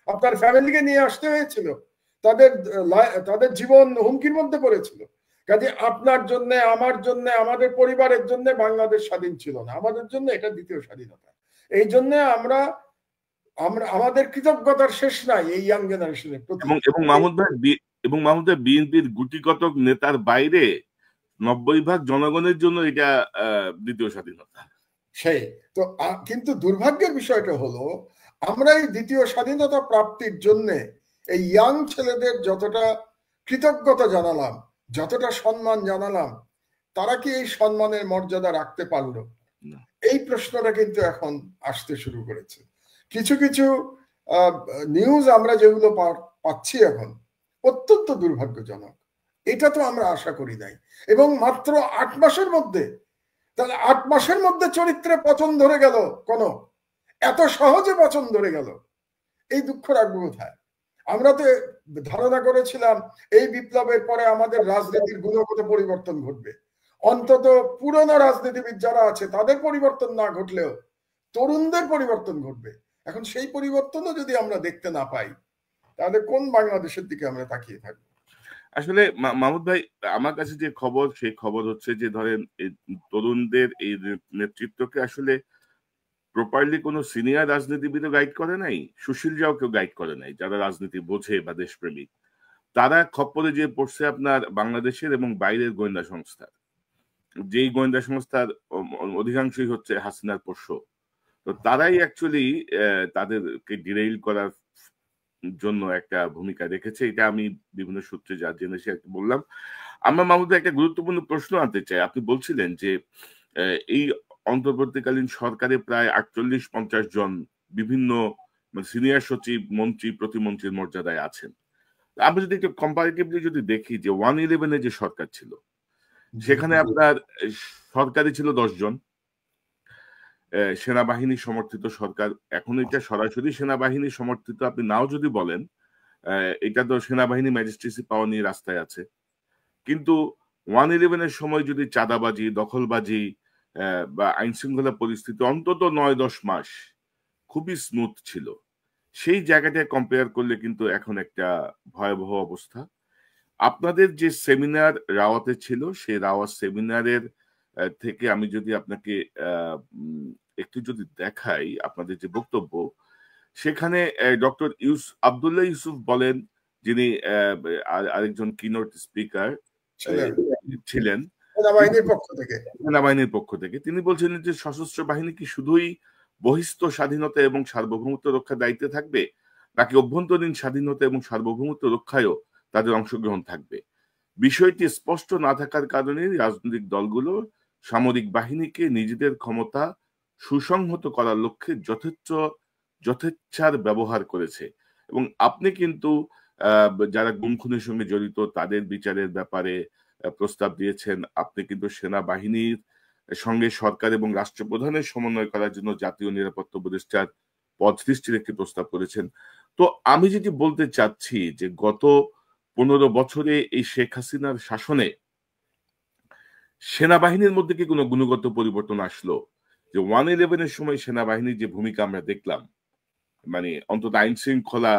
আপনার ফ্যামিলিকে নিয়ে আসতে হয়েছিল, তাদের জীবন হুমকির মধ্যে পড়েছিল। কাজে আপনার জন্য, আমার জন্য, আমাদের পরিবারের জন্য বাংলাদেশ স্বাধীন ছিল না, আমাদের জন্য এটা দ্বিতীয় স্বাধীনতা। এই জন্য আমরা আমাদের কৃতজ্ঞতার শেষ নাই এই ইয়াং জেনারেশনের প্রতি। এবং মাহমুদ ভাই বিএনপির গুটিকতক নেতার বাইরে 90% জনগণের জন্য এটা দ্বিতীয় স্বাধীনতা। সেই তো। কিন্তু দুর্ভাগ্যের বিষয়টা হলো আমরা এই দ্বিতীয় স্বাধীনতা প্রাপ্তির জন্য এই ইয়াং ছেলেদের যতটা কৃতজ্ঞতা জানালাম, যতটা সম্মান জানালাম, তারা কি এই সম্মানের মর্যাদা রাখতে পারলো? এই প্রশ্নটা কিন্তু এখন আসতে শুরু করেছে। কিছু কিছু নিউজ আমরা যেগুলো পাচ্ছি এখন অত্যন্ত দুর্ভাগ্যজনক। এটা তো আমরা আশা করি নাই। এবং মাত্র 8 মাসের মধ্যে, তাহলে 8 মাসের মধ্যে চরিত্রে পচন ধরে গেল, কোন এত সহজে পচন ধরে গেল, এই দুঃখ রাখবো কোথায়? আমরা তো ধারণা করেছিলাম এই বিপ্লবের পরে আমাদের রাজনীতির গুণগত পরিবর্তন ঘটবে। অন্তত পুরনো রাজনীতিবিদ যারা আছে তাদের পরিবর্তন না ঘটলেও তরুণদের পরিবর্তন ঘটবে। এখন সেই পরিবর্তনও যদি আমরা দেখতে না পাই, তাহলে কোন বাংলাদেশের দিকে আমরা তাকিয়ে থাকবো? আসলে মাহমুদ ভাই, আমার কাছে যে খবর, সেই খবর হচ্ছে যে ধরেন তরুণদের এই নেতৃত্বকে আসলে প্রপারলি কোনো সিনিয়র রাজনীতিবিদও গাইড করে নাই, সুশীল যাও কেউ গাইড করে নাই, যারা রাজনীতি বোঝে বা দেশপ্রেমিক। তারা খপ্পরে যে পড়ছে আপনার বাংলাদেশের এবং বাইরের গোয়েন্দা সংস্থা, যেই গোয়েন্দা সংস্থার অধিকাংশই হচ্ছে হাসিনার পোষ্য। তো তারাই অ্যাকচুয়ালি তাদেরকে ডিরেইল করার জন্য একটা ভূমিকা রেখেছে। এটা আমি বিভিন্ন সূত্রে যা জেনেছি বললাম। আমরা মাহমুদ একটা গুরুত্বপূর্ণ প্রশ্ন আনতে চাই। আপনি বলছিলেন যে এই অন্তর্বর্তীকালীন সরকারে প্রায় 48-50 জন বিভিন্ন সিনিয়র সচিব, মন্ত্রী, প্রতিমন্ত্রীর মর্যাদায় আছেন। আমরা যদি একটু কম্পারেটিভলি যদি দেখি যে 111-এ যে সরকার ছিল, সেখানে আপনার সরকারি ছিল 10 জন, সেনাবাহিনী সমর্থিত সরকার। এখন এটা সরাসরি সেনাবাহিনী সমর্থিত আপনি নাও যদি বলেন, এটা তো সেনাবাহিনী ম্যাজিস্ট্রেসি পাওয়া নিয়ে রাস্তায় আছে। কিন্তু 111-এর সময় যদি চাঁদাবাজি, দখলবাজি বা আইন শৃঙ্খলা পরিস্থিতি অন্তত 9-10 মাস খুবই স্মুথ ছিল, সেই জায়গাটায় কম্পেয়ার করলে কিন্তু এখন একটা ভয়াবহ অবস্থা। আপনাদের যে সেমিনার রাওয়াতে ছিল, সেই রাওয়াত সেমিনারের থেকে আমি যদি আপনাকে একটু যদি দেখাই আপনাদের যে বক্তব্য, সেখানে ডক্টর আব্দুল্লাহ ইউসুফ বলেন, যিনি আরেকজন কিনোট স্পিকার ছিলেন, সেনাবাহিনীর পক্ষ থেকে। সেনাবাহিনীর পক্ষ থেকে তিনি বলছিলেন যে সশস্ত্র বাহিনী কি শুধুই বহিস্থ স্বাধীনতা এবং সার্বভৌমত্ব রক্ষার দায়িত্বে থাকবে, নাকি অভ্যন্তরীণ স্বাধীনতা এবং সার্বভৌমত্ব রক্ষায়ও তাদের অংশগ্রহণ থাকবে? বিষয়টি স্পষ্ট না থাকার কারণে রাজনৈতিক দলগুলো সামরিক বাহিনীকে নিজেদের ক্ষমতা সুসংহত করার লক্ষ্যে যথেচ্ছার ব্যবহার করেছে। এবং আপনি কিন্তু যারা গুম খুনের সঙ্গে জড়িত তাদের বিচারের ব্যাপারে প্রস্তাব দিয়েছেন। আপনি কিন্তু সেনাবাহিনীর সঙ্গে সরকার এবং রাষ্ট্রপ্রধানের সমন্বয় করার জন্য জাতীয় নিরাপত্তা উপদেষ্টার পদ সৃষ্টির একটি প্রস্তাব করেছেন। তো আমি যেটি বলতে চাচ্ছি যে গত 15 বছরে এই শেখ হাসিনার শাসনে সেনাবাহিনীর মধ্যে কি কোনো গুণগত পরিবর্তন আসলো? যে 1/11 সময় সেনাবাহিনীর যে ভূমিকা আমরা দেখলাম, মানে অন্তত আইন শৃঙ্খলা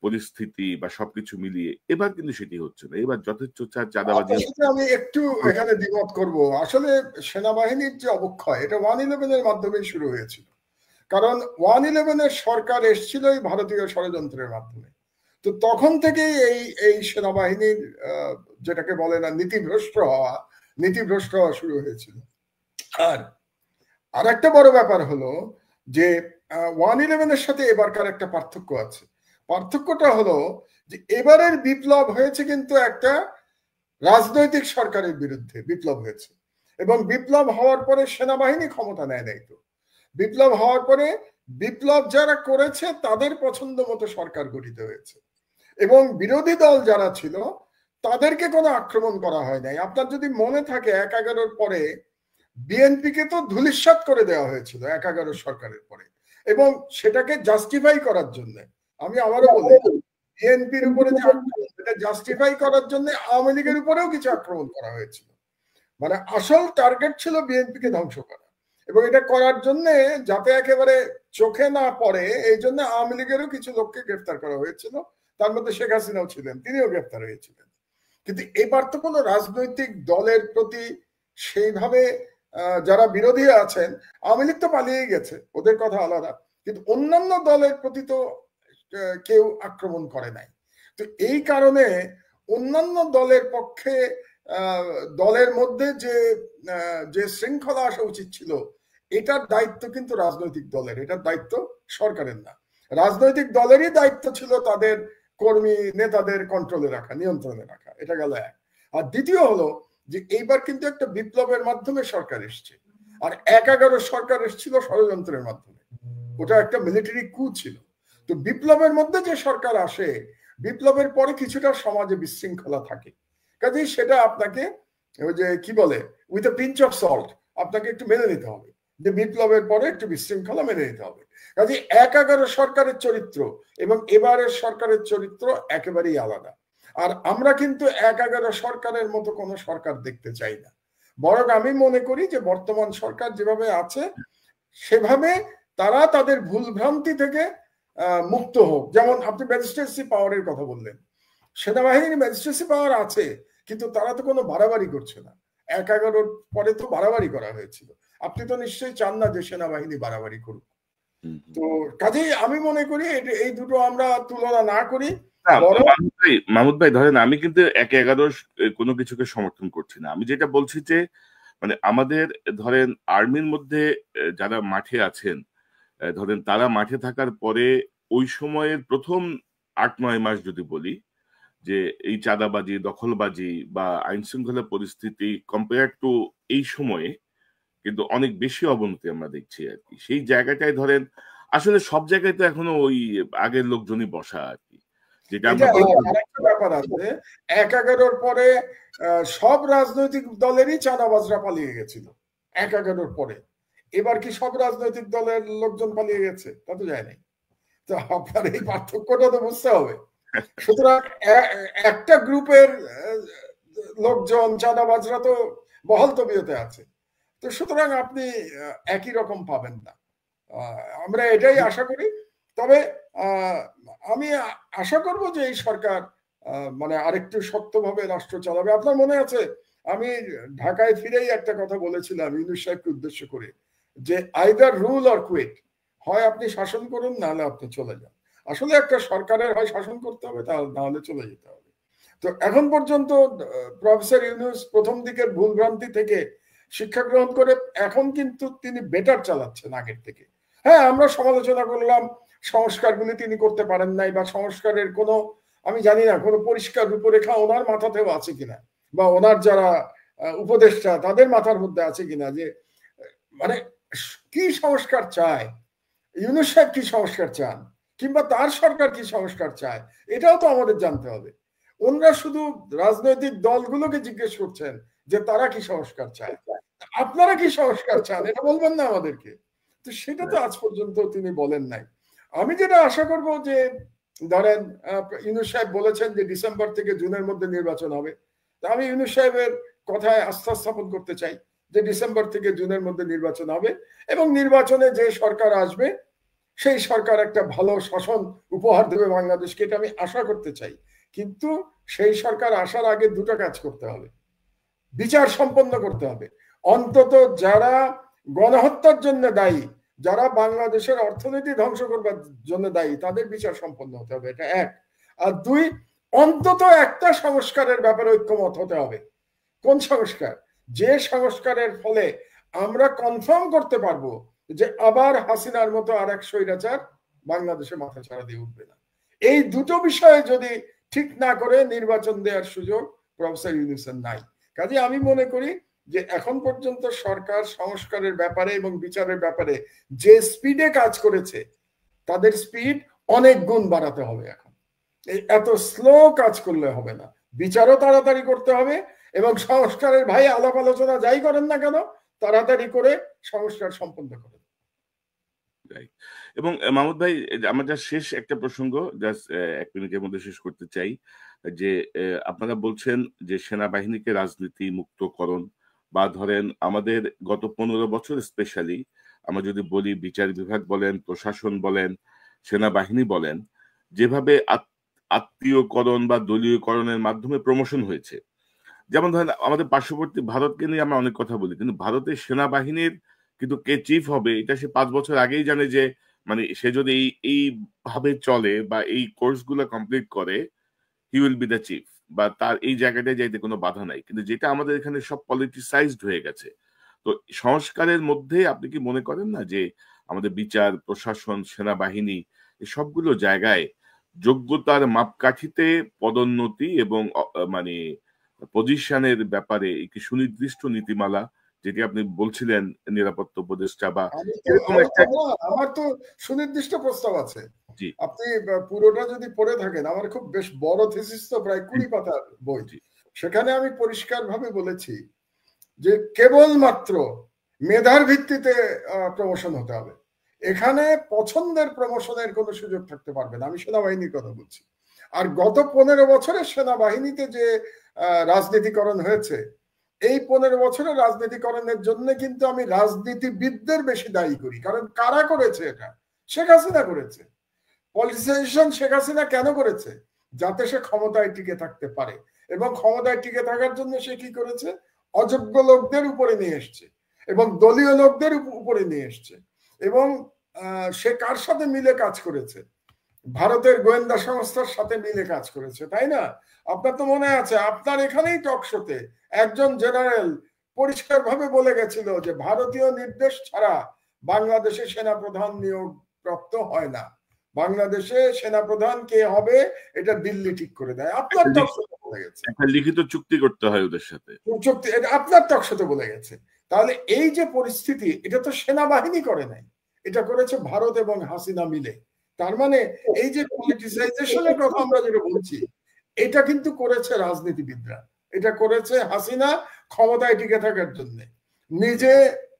পরিস্থিতি বা সবকিছু মিলিয়ে, এবার কিন্তু সেটি হচ্ছে না। এবার যথেচ্ছ চাঁদাবাজি। আমি একটু এখানে দ্বিমত করব। আসলে সেনাবাহিনীর যে অবক্ষয়, এটা 1/11 মাধ্যমেই শুরু হয়েছিল। কারণ 1/11 সরকার এসেছিল এই ভারতীয় ষড়যন্ত্রের মাধ্যমে। তো তখন থেকেই এই সেনাবাহিনীর যেটাকে বলে না নীতিভ্রষ্ট হওয়া শুরু হয়েছিল। আর একটা বড় ব্যাপার হলো যে 1/11 সাথে এবারকার একটা পার্থক্য আছে। পার্থক্যটা হলো যে এবারের বিপ্লব হয়েছে কিন্তু একটা রাজনৈতিক সরকারের বিরুদ্ধে বিপ্লব হয়েছে, এবং বিপ্লব হওয়ার পরে সেনাবাহিনী ক্ষমতা নেয় নাই। তো বিপ্লব হওয়ার পরে বিপ্লব যারা করেছে তাদের পছন্দ মতো সরকার গঠিত হয়েছে, এবং বিরোধী দল যারা ছিল তাদেরকে কোনো আক্রমণ করা হয় নাই। আপনার যদি মনে থাকে 1/11 পরে বিএনপিকে তো ধূলিসাৎ করে দেওয়া হয়েছিল 1/11 সরকারের পরে, এবং সেটাকে জাস্টিফাই করার জন্য, আমি আবারও বলি, বিএনপির উপরে যে আক্রমণ, এটা জাস্টিফাই করার জন্য আওয়ামী লীগের উপরেও কিছু আক্রমণ করা হয়েছিল। মানে আসল টার্গেট ছিল বিএনপিকে ধ্বংস করা, এবং এটা করার জন্য যাতে একেবারে চোখে না পড়ে এই জন্য আওয়ামী লীগেরও কিছু লোককে গ্রেফতার করা হয়েছিল, তার মধ্যে শেখ হাসিনাও ছিলেন, তিনিও গ্রেফতার হয়েছিলেন। কিন্তু এবার তো কোনো রাজনৈতিক দলের প্রতি সেইভাবে যারা বিরোধী আছেন, আওয়ামী লীগ তো পালিয়ে গেছে, ওদের কথা আলাদা, কিন্তু অন্যান্য দলের প্রতি তো কেউ আক্রমণ করে নাই। তো এই কারণে অন্যান্য দলের পক্ষে দলের মধ্যে যে শৃঙ্খলা আসা উচিত ছিল, এটার দায়িত্ব কিন্তু রাজনৈতিক দলের, এটার দায়িত্ব সরকারের না। রাজনৈতিক দলেরই দায়িত্ব ছিল তাদের কর্মী নেতাদের কন্ট্রোলে রাখা, নিয়ন্ত্রণে রাখা। এটা গেল এক। আর দ্বিতীয় হলো যে এইবার কিন্তু একটা বিপ্লবের মাধ্যমে সরকার এসছে, আর 1/11 সরকার এসেছিল ষড়যন্ত্রের মাধ্যমে, ওটা একটা মিলিটারি কু ছিল। তো বিপ্লবের মধ্যে যে সরকার আসে, বিপ্লবের পরে কিছুটা সমাজে বিশৃঙ্খলা থাকে, কাজেই সেটা আপনাকে ওই যে কি বলে with a pinch of salt আপনাকে একটু মেনে নিতে হবে, যে বিপ্লবের পরে একটু বিশৃঙ্খলা মেনে নিতে হবে। কাজেই 1/11 সরকারের চরিত্র এবং এবারের সরকারের চরিত্র একেবারেই আলাদা। আর আমরা কিন্তু 1/11 সরকারের মতো কোনো সরকার দেখতে চাই না, বরং আমি মনে করি যে বর্তমান সরকার যেভাবে আছে সেভাবে তারা তাদের ভুল ভ্রান্তি থেকে মুক্ত হোক। যেমন আপনি ম্যাজিস্ট্রেসি পাওয়ারের কথা বললেন, সেনাবাহিনীর ম্যাজিস্ট্রেসি পাওয়ার আছে, কিন্তু তারা তো কোনো বাড়াবাড়ি করছে না। 1/11 পরে তো বাড়াবাড়ি করা হয়েছিল, আপনি তো নিশ্চয়ই চান না যে সেনাবাহিনী বাড়াবাড়ি করুক। তো কাজেই আমি মনে করি এই দুটো আমরা তুলনা না করি। মাহমুদ ভাই ধরেন আমি কিন্তু 1/11 কোনো কিছুকে সমর্থন করছি না। আমি যেটা বলছি যে মানে আমাদের ধরেন আর্মির মধ্যে যারা মাঠে আছেন, ধরেন তারা মাঠে থাকার পরে ওই সময়ের প্রথম 8-9 মাস যদি বলি যে এই চাঁদাবাজি, দখলবাজি বা আইন শৃঙ্খলা পরিস্থিতি কম্পেয়ার টু এই সময়ে কিন্তু অনেক বেশি অবনতি আমরা দেখছি আর কি। সেই জায়গাটায় ধরেন আসলে সব জায়গায় তো এখনো ওই আগের লোকজনই বসা আর কি, যেটা ব্যাপার আছে। 1/11 পরে সব রাজনৈতিক দলেরই চাঁদাবাজরা পালিয়ে গেছিল 1/11 পরে। এবার কি সব রাজনৈতিক দলের লোকজন পালিয়ে গেছে? তা তো যায় নাই। তো আপনার এই পার্থক্যটা তো বুঝতে হবে। সুতরাং একটা গ্রুপের লোকজন চাঁদাবাজরা তো বহাল তবিয়তে আছে, তো সুতরাং আপনি একই রকম পাবেন না। আমরা এটাই আশা করি। তবে আমি আশা করব যে এই সরকার মানে আরেকটু শক্তভাবে রাষ্ট্র চালাবে। আপনার মনে আছে আমি ঢাকায় ফিরেই একটা কথা বলেছিলাম ইউনূস সাহেবকে উদ্দেশ্য করে, যে আইদার রুল অর কুইট, হয় আপনি শাসন করুন নাহলে আপনি চলে যান। আসলে একটা সরকারের হয় শাসন করতে হবে, না হলে চলে যেতে হবে। তো এখন পর্যন্ত প্রফেসর ইউনূস প্রথম দিকের ভুলভ্রান্তি থেকে শিক্ষা গ্রহণ করে এখন কিন্তু তিনি বেটার চালাচ্ছেন আগের থেকে। হ্যাঁ, আমরা সমালোচনা করলাম সংস্কারগুলি তিনি করতে পারেন নাই, বা সংস্কারের কোনো, আমি জানি না কোনো পরিষ্কার রূপরেখা ওনার মাথাতেও আছে কিনা, বা ওনার যারা উপদেষ্টা তাদের মাথার মধ্যে আছে কিনা, যে মানে কি সংস্কার চায় ইউনূস সাহেব, কি সংস্কার চান, কিংবা তার সরকার কি সংস্কার চায়, এটাও তো আমাদের জানতে হবে। ওনারা শুধু রাজনৈতিক দলগুলোকে জিজ্ঞেস করছেন যে তারা কি সংস্কার চায়, আপনারা কি সংস্কার চান এটা বলবেন না আমাদেরকে? তো সেটা তো আজ পর্যন্ত তিনি বলেন নাই। আমি যেটা আশা করব যে ধরেন ইউনূস সাহেব বলেছেন যে ডিসেম্বর থেকে জুনের মধ্যে নির্বাচন হবে, তা আমি ইউনূস সাহেবের কথায় আস্থা স্থাপন করতে চাই যে ডিসেম্বর থেকে জুনের মধ্যে নির্বাচন হবে, এবং নির্বাচনে যে সরকার আসবে সেই সরকার একটা ভালো শাসন উপহার দেবে বাংলাদেশকে, এটা আমি আশা করতে চাই। কিন্তু সেই সরকার আসার আগে দুটো কাজ করতে হবে, বিচার সম্পন্ন করতে হবে। অন্তত যারা গণহত্যার জন্য দায়ী, যারা বাংলাদেশের অর্থনীতি ধ্বংস করবার জন্য দায়ী, তাদের বিচার সম্পন্ন হতে হবে, এটা এক। আর দুই, অন্তত একটা সংস্কারের ব্যাপারে ঐক্যমত হতে হবে। কোন সংস্কার? যে সংস্কারের ফলে আমরা কনফার্ম করতে পারবো যে আবার হাসিনার মতো আর এক স্বৈরাচার বাংলাদেশে মাথা ছাড়া দিয়ে উঠবে না। এই দুটো বিষয়ে যদি ঠিক না করে নির্বাচন দেওয়ার সুযোগ প্রফেসর ইউনূসের নাই। কাজে আমি মনে করি যে এখন পর্যন্ত সরকার সংস্কারের ব্যাপারে এবং বিচারের ব্যাপারে যে স্পিডে কাজ করেছে, তাদের স্পিড অনেক গুণ বাড়াতে হবে। এখন এত স্লো কাজ করলে হবে না, বিচারও তাড়াতাড়ি করতে হবে, এবং সংস্কারের ভাই আলাপ আলোচনা যাই করেন না কেন তাড়াতাড়ি করে সংস্কার সম্পন্ন করেন। এবং মাহমুদ ভাই, আমাদের শেষ একটা প্রসঙ্গ জাস্ট 1 মিনিটের মধ্যে শেষ করতে চাই, যে আপনারা বলছেন যে সেনাবাহিনীকে রাজনীতি মুক্তকরণ, বা ধরেন আমাদের গত 15 বছর স্পেশালি আমরা যদি বলি, বিচার বিভাগ বলেন, প্রশাসন বলেন, সেনাবাহিনী বলেন, যেভাবে আত্মীয়করণ বা দলীয়করণের মাধ্যমে প্রমোশন হয়েছে। যেমন ধরেন আমাদের পার্শ্ববর্তী ভারতকে নিয়ে আমরা অনেক কথা বলি, কিন্তু ভারতের সেনাবাহিনীর কিন্তু কে চিফ হবে এটা সে 5 বছর আগেই জানে, যে মানে সে যদি এই ভাবে চলে বা এই কোর্স গুলো কমপ্লিট করে, he will be the chief, বা তার এই জায়গাটায় যাইতে কোনো বাধা নাই। কিন্তু যেটা আমাদের এখানে সব পলিটিসাইজড হয়ে গেছে। তো সংস্কারের মধ্যে আপনি কি মনে করেন না যে আমাদের বিচার, প্রশাসন, সেনাবাহিনী এই সবগুলো জায়গায় যোগ্যতার মাপকাঠিতে পদোন্নতি এবং মানে পজিশনের ব্যাপারে একটি সুনির্দিষ্ট নীতিমালা, যেটি আপনি বলছিলেন নিরাপত্তা উপদেষ্টা বা এরকম একটা, আমার তো সুনির্দিষ্ট প্রস্তাব আছে। জি, আপনি পুরোটা যদি পড়ে থাকেন, আমার খুব বেশ বড় থিসিস তো, প্রায় 20 পাতার বই, সেখানে আমি পরিষ্কার ভাবে বলেছি যে কেবলমাত্র মেধার ভিত্তিতে প্রমোশন হতে হবে। এখানে পছন্দের প্রমোশনের কোনো সুযোগ থাকতে পারবে না। আমি সেনাবাহিনীর কথা বলছি। আর গত 15 বছরে সেনাবাহিনীতে যে রাজনীতিকরণ হয়েছে, এই 15 বছরের রাজনীতিকরণের জন্য কিন্তু আমি রাজনীতিবিদদের বেশি দায়ী করি। কারণ কারা করেছে এটা? শেখ হাসিনা করেছে। পলিটিসাইজেশন শেখ হাসিনা কেন করেছে? যাতে সে ক্ষমতায় টিকে থাকতে পারে, এবং ক্ষমতায় টিকে থাকার জন্য সে কি করেছে? অযোগ্য লোকদের উপরে নিয়ে এসছে, এবং দলীয় লোকদের উপরে নিয়ে এসছে। এবং সে কার সাথে মিলে কাজ করেছে? ভারতের গোয়েন্দা সংস্থার সাথে মিলে কাজ করেছে, তাই না? আপনার তো মনে আছে, আপনার এখানেই টক শোতে একজন জেনারেল পরিষ্কার ভাবে বলে গেছিল যে ভারতীয় নির্দেশ ছাড়া বাংলাদেশে সেনাপ্রধান নিয়োগ প্রাপ্ত হয় না। বাংলাদেশে সেনাপ্রধান কে হবে এটা দিল্লি ঠিক করে দেয়। আপনার টক শোতে বলে গেছে, একটা লিখিত চুক্তি করতে হয় ওদের সাথে, চুক্তি, এটা আপনার টক শোতে বলে গেছে। তাহলে এই যে পরিস্থিতি, এটা তো সেনাবাহিনী করে নাই, এটা করেছে ভারত এবং হাসিনা মিলে। তার মানে এই যে পলিটিসাইজেশনের কথা আমরা যেটা বলছি, এটা কিন্তু করেছে রাজনীতিবিদরা, এটা করেছে হাসিনা ক্ষমতায় টিকে থাকার জন্য, নিজে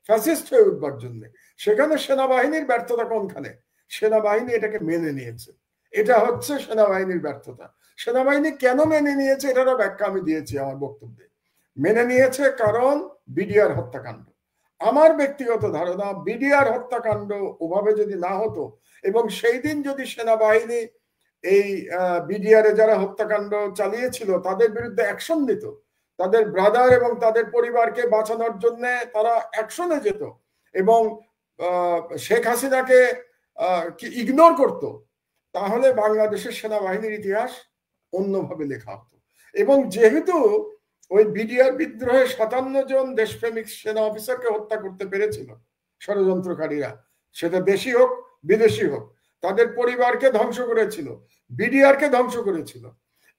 ফ্যাসিস্ট হয়ে উঠবার জন্য। সেখানে সেনাবাহিনীর ব্যর্থতা কোনখানে? সেনাবাহিনী এটাকে মেনে নিয়েছে, এটা হচ্ছে সেনাবাহিনীর ব্যর্থতা। সেনাবাহিনী কেন মেনে নিয়েছে এটারও ব্যাখ্যা আমি দিয়েছি আমার বক্তব্যে। মেনে নিয়েছে কারণ বিডিআর হত্যাকাণ্ড। আমার ব্যক্তিগত ধারণা, বিডিআর হত্যাকাণ্ড ওভাবে যদি না হতো, এবং সেই দিন যদি সেনাবাহিনী এই বিডিআরে যারা হত্যাকাণ্ড চালিয়েছিল তাদের বিরুদ্ধে অ্যাকশন নিত, তাদের ব্রাদার এবং তাদের পরিবারকে বাঁচানোর জন্য তারা অ্যাকশনে যেত, এবং শেখ হাসিনাকে ইগনোর করত, তাহলে বাংলাদেশের সেনাবাহিনীর ইতিহাস অন্যভাবে লেখা হতো। এবং যেহেতু ওই বিডিআর বিদ্রোহে 57 জন দেশপ্রেমিক সেনা অফিসারকে হত্যা করতে পেরেছিল ষড়যন্ত্রকারীরা, সেটা দেশি হোক বিদেশি হোক, তাদের পরিবারকে ধ্বংস করেছিল, বিডিআরকে ধ্বংস করেছিল,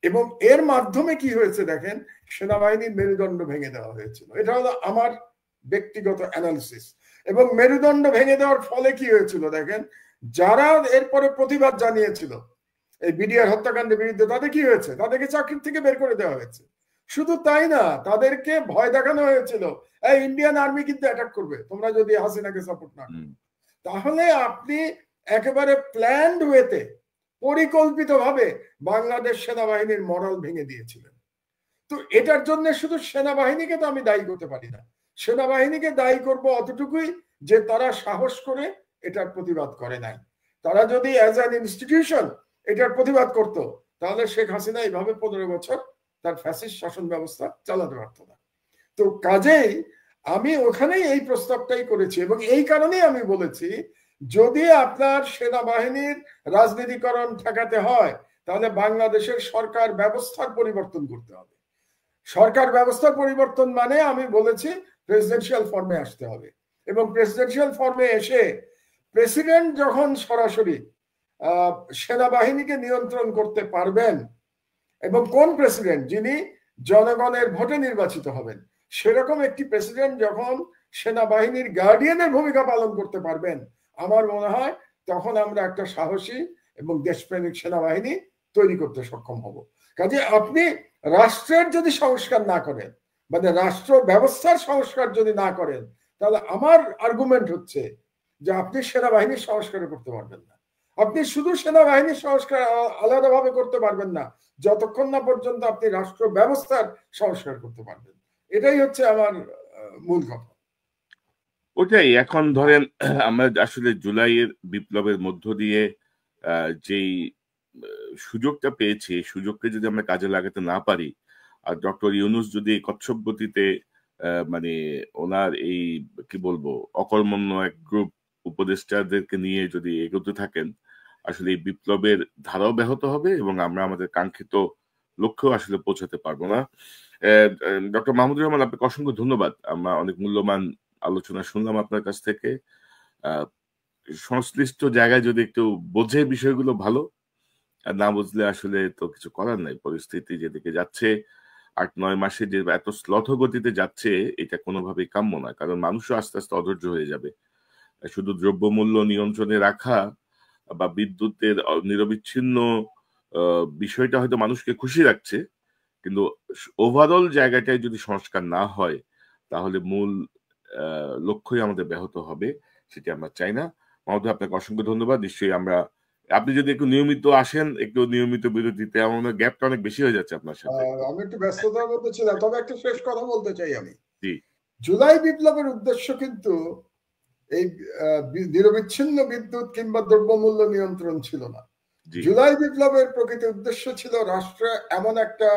এবং এর মাধ্যমে কি হয়েছে দেখেন, সেনাবাহিনীর মেরুদণ্ড ভেঙে দেওয়া হয়েছিল। এটা হলো আমার ব্যক্তিগত অ্যানালিসিস। এবং মেরুদণ্ড ভেঙে দেওয়ার ফলে কি হয়েছিল দেখেন, যারা এরপরে প্রতিবাদ জানিয়েছিল এই বিডিআর হত্যাকাণ্ডের বিরুদ্ধে, তাদের কি হয়েছে, তাদেরকে চাকরি থেকে বের করে দেওয়া হয়েছে। শুধু তাই না, তাদেরকে ভয় দেখানো হয়েছিল, এই ইন্ডিয়ান আর্মি কিন্তু অ্যাটাক করবে তোমরা যদি হাসিনাকে সাপোর্ট না করো। তাহলে আপনি একেবারে প্ল্যান্ড ওয়েতে, পরিকল্পিতভাবে বাংলাদেশ সেনাবাহিনীর মরাল ভেঙে দিয়েছিলেন। তো এটার জন্য শুধু সেনাবাহিনীকে তো আমি দায়ী করতে পারি না, সেনাবাহিনীকে দায়ী করব অতটুকুই যে তারা সাহস করে এটার প্রতিবাদ করে নাই। তারা যদি অ্যাজ অ্যান ইনস্টিটিউশন এটার প্রতিবাদ করত, তাহলে শেখ হাসিনা এইভাবে 15 বছর তার ফ্যাসিস্ট শাসন ব্যবস্থা চালাতে পারত না। তো কাজেই আমি ওখানেই এই প্রস্তাবটাই করেছি, এবং এই কারণেই আমি বলেছি যদি আপনার সেনাবাহিনীর রাজনীতিকরণ ঠেকাতে হয়, তাহলে বাংলাদেশের সরকার ব্যবস্থার পরিবর্তন করতে হবে। সরকার ব্যবস্থার পরিবর্তন মানে আমি বলেছি প্রেসিডেন্সিয়াল ফর্মে আসতে হবে, এবং প্রেসিডেন্সিয়াল ফর্মে এসে প্রেসিডেন্ট যখন সরাসরি সেনাবাহিনীকে নিয়ন্ত্রণ করতে পারবেন, এবং কোন প্রেসিডেন্ট, যিনি জনগণের ভোটে নির্বাচিত হবেন, সেরকম একটি প্রেসিডেন্ট যখন সেনাবাহিনীর গার্ডিয়ানের ভূমিকা পালন করতে পারবেন, আমার মনে হয় তখন আমরা একটা সাহসী এবং দেশপ্রেমিক সেনাবাহিনী তৈরি করতে সক্ষম হব। কাজে আপনি রাষ্ট্রের যদি সংস্কার না করেন, মানে রাষ্ট্র ব্যবস্থার সংস্কার যদি না করেন, তাহলে আমার আর্গুমেন্ট হচ্ছে যে আপনি সেনাবাহিনীর সংস্কার করতে পারবেন না। আপনি শুধু সেনাবাহিনীর সংস্কার আলাদাভাবে করতে পারবেন না যতক্ষণ না পর্যন্ত আপনি রাষ্ট্র ব্যবস্থার সংস্কার করতে পারবেন। এটাই হচ্ছে আমার মূল কথা। ওটাই এখন ধরেন আমরা আসলে জুলাইয়ের বিপ্লবের মধ্য দিয়ে যেই সুযোগটা পেয়েছি, সুযোগকে যদি আমরা কাজে লাগাতে না পারি, আর ডক্টর ইউনূস যদি কচ্ছপ গতিতে মানে ওনার এই কি বলবো অকর্মণ্য এক গ্রুপ উপদেষ্টাদেরকে নিয়ে যদি এগোতে থাকেন, আসলে এই বিপ্লবের ধারাও ব্যাহত হবে এবং আমরা আমাদের কাঙ্ক্ষিত লক্ষ্যেও আসলে পৌঁছাতে পারবো না। ডক্টর মাহমুদুর রহমান, আপনাকে অসংখ্য ধন্যবাদ। আমরা অনেক মূল্যবান আলোচনা শুনলাম আপনার কাছ থেকে। সংশ্লিষ্ট জায়গায় যদি একটু বোঝে বিষয়গুলো ভালো, আর না বুঝলে আসলে তো কিছু করার নাই। পরিস্থিতি যেদিকে যাচ্ছে 8-9 মাসে যে এত শ্লথ গতিতে যাচ্ছে, এটা কোনোভাবেই কাম্য না, কারণ মানুষও আস্তে আস্তে অধৈর্য হয়ে যাবে। শুধু দ্রব্যমূল্য নিয়ন্ত্রণে রাখা বা বিদ্যুতের নিরবিচ্ছিন্ন বিষয়টা হয়তো মানুষকে খুশি রাখছে, কিন্তু ওভারঅল জায়গাটায় যদি সংস্কার না হয়, তাহলে মূল লক্ষ্যই আমাদের ব্যাহত হবে, সেটি আমরা চাই না। মাহমুদুর, আপনাকে অসংখ্য ধন্যবাদ। নিশ্চয়ই আপনি যদি একটু নিয়মিত আসেন, একটু নিয়মিত বিরতিতে, আমাদের গ্যাপটা অনেক বেশি হয়ে যাচ্ছে আপনার সাথে। আমি একটু ব্যস্ততার মধ্যে ছিলাম, তবে একটা শেষ কথা বলতে চাই আমি। জি, জুলাই বিপ্লবের উদ্দেশ্য কিন্তু এই নিরবিচ্ছিন্ন বিদ্যুৎ কিংবা দ্রব্যমূল্য নিয়ন্ত্রণ ছিল না। জুলাই বিপ্লবের প্রকৃত উদ্দেশ্য ছিল রাষ্ট্রে এমন একটা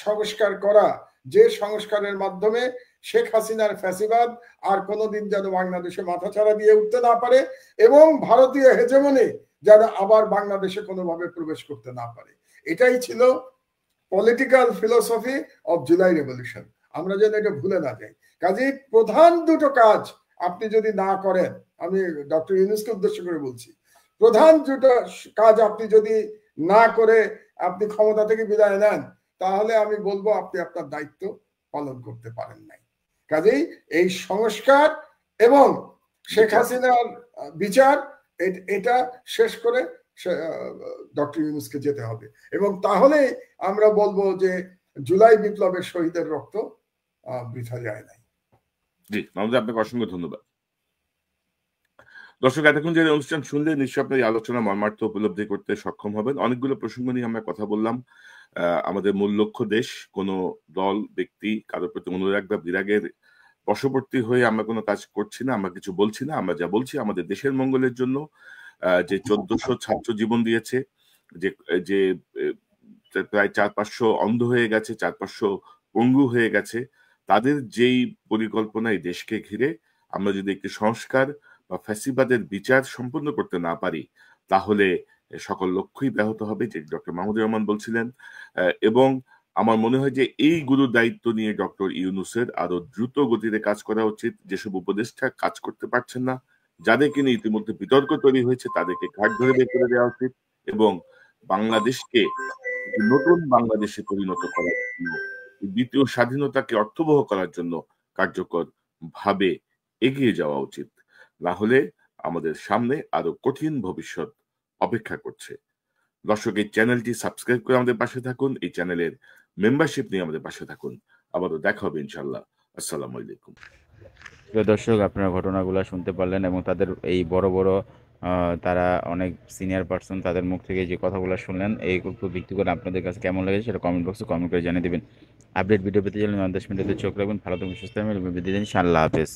সংস্কার করা, যে সংস্কারের মাধ্যমে শেখ হাসিনার ফ্যাসিবাদ আর কোনোদিন যেন বাংলাদেশে মাথাচাড়া দিয়ে উঠতে না পারে, এবং ভারতীয় হেজেমনি যেন আবার বাংলাদেশে কোনোভাবে প্রবেশ করতে না পারে। এটাই ছিল political philosophy of July revolution. আমরা যেন এটা ভুলে না যাই। কাজেই প্রধান দুটো কাজ আপনি যদি না করেন, আমি ডক্টর ইউনূসকে উদ্দেশ্য করে বলছি, প্রধান দুটো কাজ আপনি যদি না করে আপনি ক্ষমতা থেকে বিদায় নেন, তাহলে আমি বলবো আপনি আপনার দায়িত্ব পালন করতে পারেন নাই। কাজেই এই সংস্কার এবং শেখ হাসিনার বিচার, এটা শেষ করে ডক্টর ইউনূসকে যেতে হবে, এবং তাহলে আমরা বলবো যে জুলাই বিপ্লবের শহীদের রক্ত বৃথা যায় নাই। জি মাহমুদ, আপনাকে অসংখ্য ধন্যবাদ। দর্শক, এতক্ষণ যে অনুষ্ঠান শুনলে নিশ্চয়ই আপনার এই আলোচনা মর্মার্থ উপলব্ধি করতে সক্ষম হবেন। অনেকগুলো প্রসঙ্গ নিয়ে আমরা কথা বললাম। আমাদের মূল লক্ষ্য দেশ, কোনো দল ব্যক্তি কারোর প্রতি অনুরাগ বা বিরাগের বশবর্তী হয়ে আমরা কোনো কাজ করছি না, আমরা কিছু বলছি না। আমরা যা বলছি আমাদের দেশের মঙ্গলের জন্য। যে 1400 ছাত্র জীবন দিয়েছে, যে প্রায় 400-500 অন্ধ হয়ে গেছে, 400-500 পঙ্গু হয়ে গেছে, তাদের যেই পরিকল্পনা এই দেশকে ঘিরে আমরা যদি একটি সংস্কার বা ফ্যাসিবাদের বিচার সম্পূর্ণ করতে না পারি, তাহলে সকল লক্ষ্যই ব্যাহত হবে, যে ডক্টর মাহমুদুর রহমান বলছিলেন। এবং আমার মনে হয় যে এই গুরুর দায়িত্ব নিয়ে ডক্টর ইউনূসের আরো দ্রুত গতিতে কাজ করা উচিত। যেসব উপদেষ্টা কাজ করতে পারছেন না, যাদেরকে নিয়ে ইতিমধ্যে বিতর্ক তৈরি হয়েছে, তাদেরকে ঘাট ধরে বের করে দেওয়া উচিত এবং বাংলাদেশকে নতুন বাংলাদেশে পরিণত করার জন্য, দ্বিতীয় স্বাধীনতাকে অর্থবহ করার জন্য কার্যকর ভাবে এগিয়ে যাওয়া উচিত। না হলে আমাদের সামনে আরো কঠিন ভবিষ্যৎ অপেক্ষা করছে। দর্শক, এই চ্যানেলটি সাবস্ক্রাইব করে আমাদের পাশে থাকুন, এই চ্যানেলের মেম্বারশিপ নিয়ে আমাদের পাশে থাকুন। আবারও দেখা হবে ইনশাল্লাহ। আসসালামু আলাইকুম। প্রিয় দর্শক, আপনারা ঘটনাগুলো শুনতে পারলেন এবং তাদের এই বড় বড় তারা অনেক সিনিয়র পার্সন, তাদের মুখ থেকে যে কথাগুলো শুনলেন, এই উপর ভিত্তি করে আপনাদের কাছে কেমন লেগেছে সেটা কমেন্ট বক্সে কমেন্ট করে জানিয়ে দেবেন। আপডেট ভিডিও পেতে চাইলে 10 মিনিটে চোখ রাখবেন। ভালো থাকবেন, সুস্থ থাকবেন, বিদায় নিচ্ছি। আল্লাহ হাফেজ।